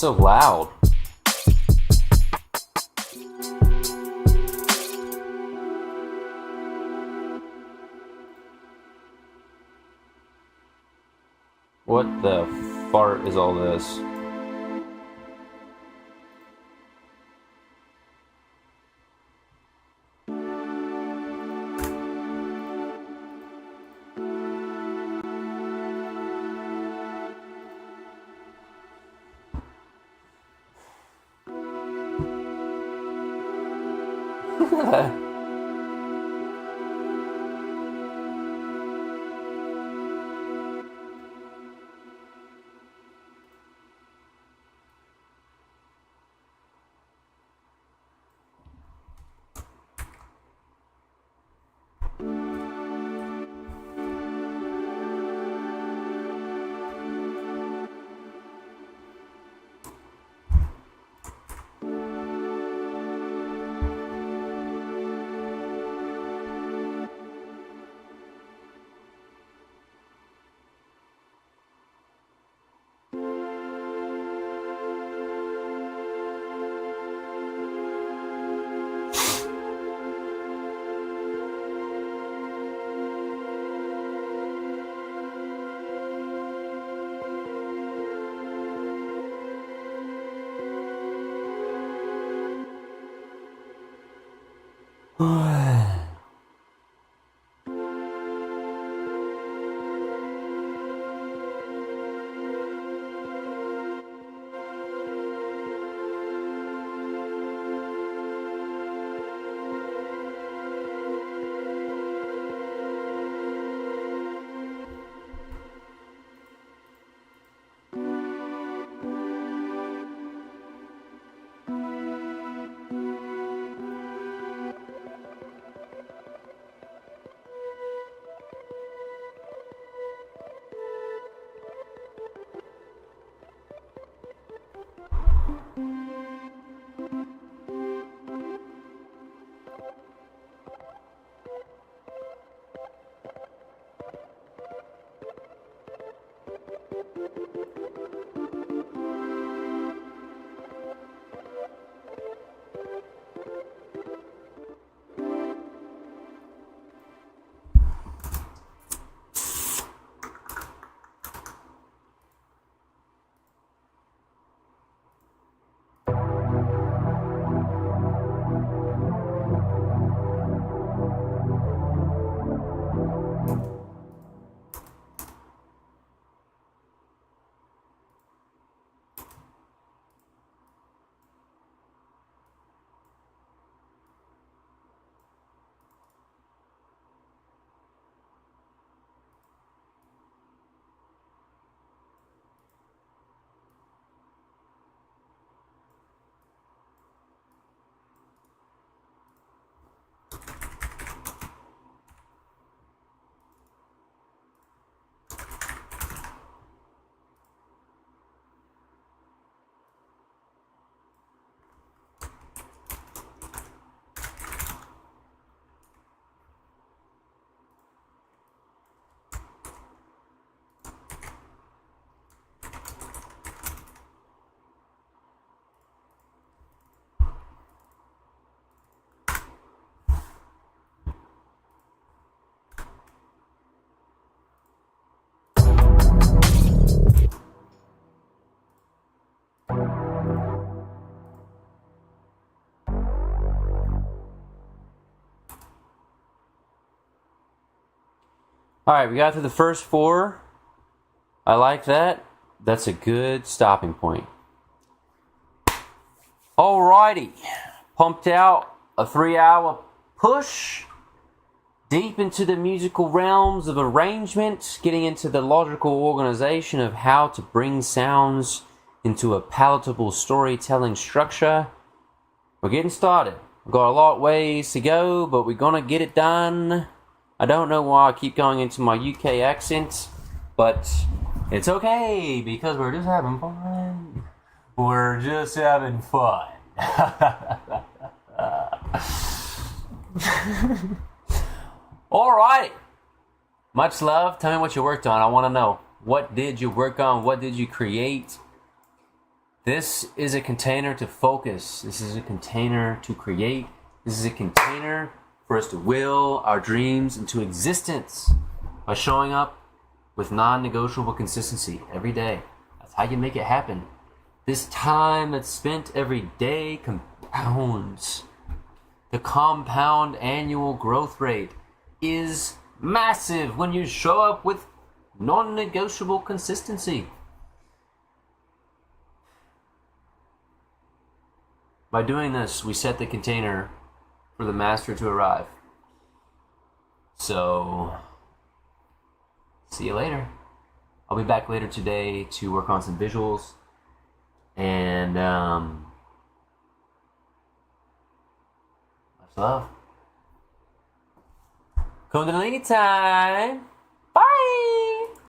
So loud. What the fart is all this? Alright, we got through the first 4. I like that. That's a good stopping point. Alrighty. Pumped out a 3-hour push deep into the musical realms of arrangement, getting into the logical organization of how to bring sounds into a palatable storytelling structure. We're getting started. We've got a lot of ways to go, but we're gonna get it done. I don't know why I keep going into my UK accent, but it's okay because we're just having fun. We're just having fun. Alright. Much love. Tell me what you worked on. I want to know. What did you work on? What did you create? This is a container to focus. This is a container to create. This is a container for us to will our dreams into existence by showing up with non-negotiable consistency every day. That's how you make it happen. This time that's spent every day compounds. The compound annual growth rate is massive when you show up with non-negotiable consistency. By doing this, we set the container for the master to arrive. So, see you later. I'll be back later today to work on some visuals. And, much love. Kundalini time. Bye!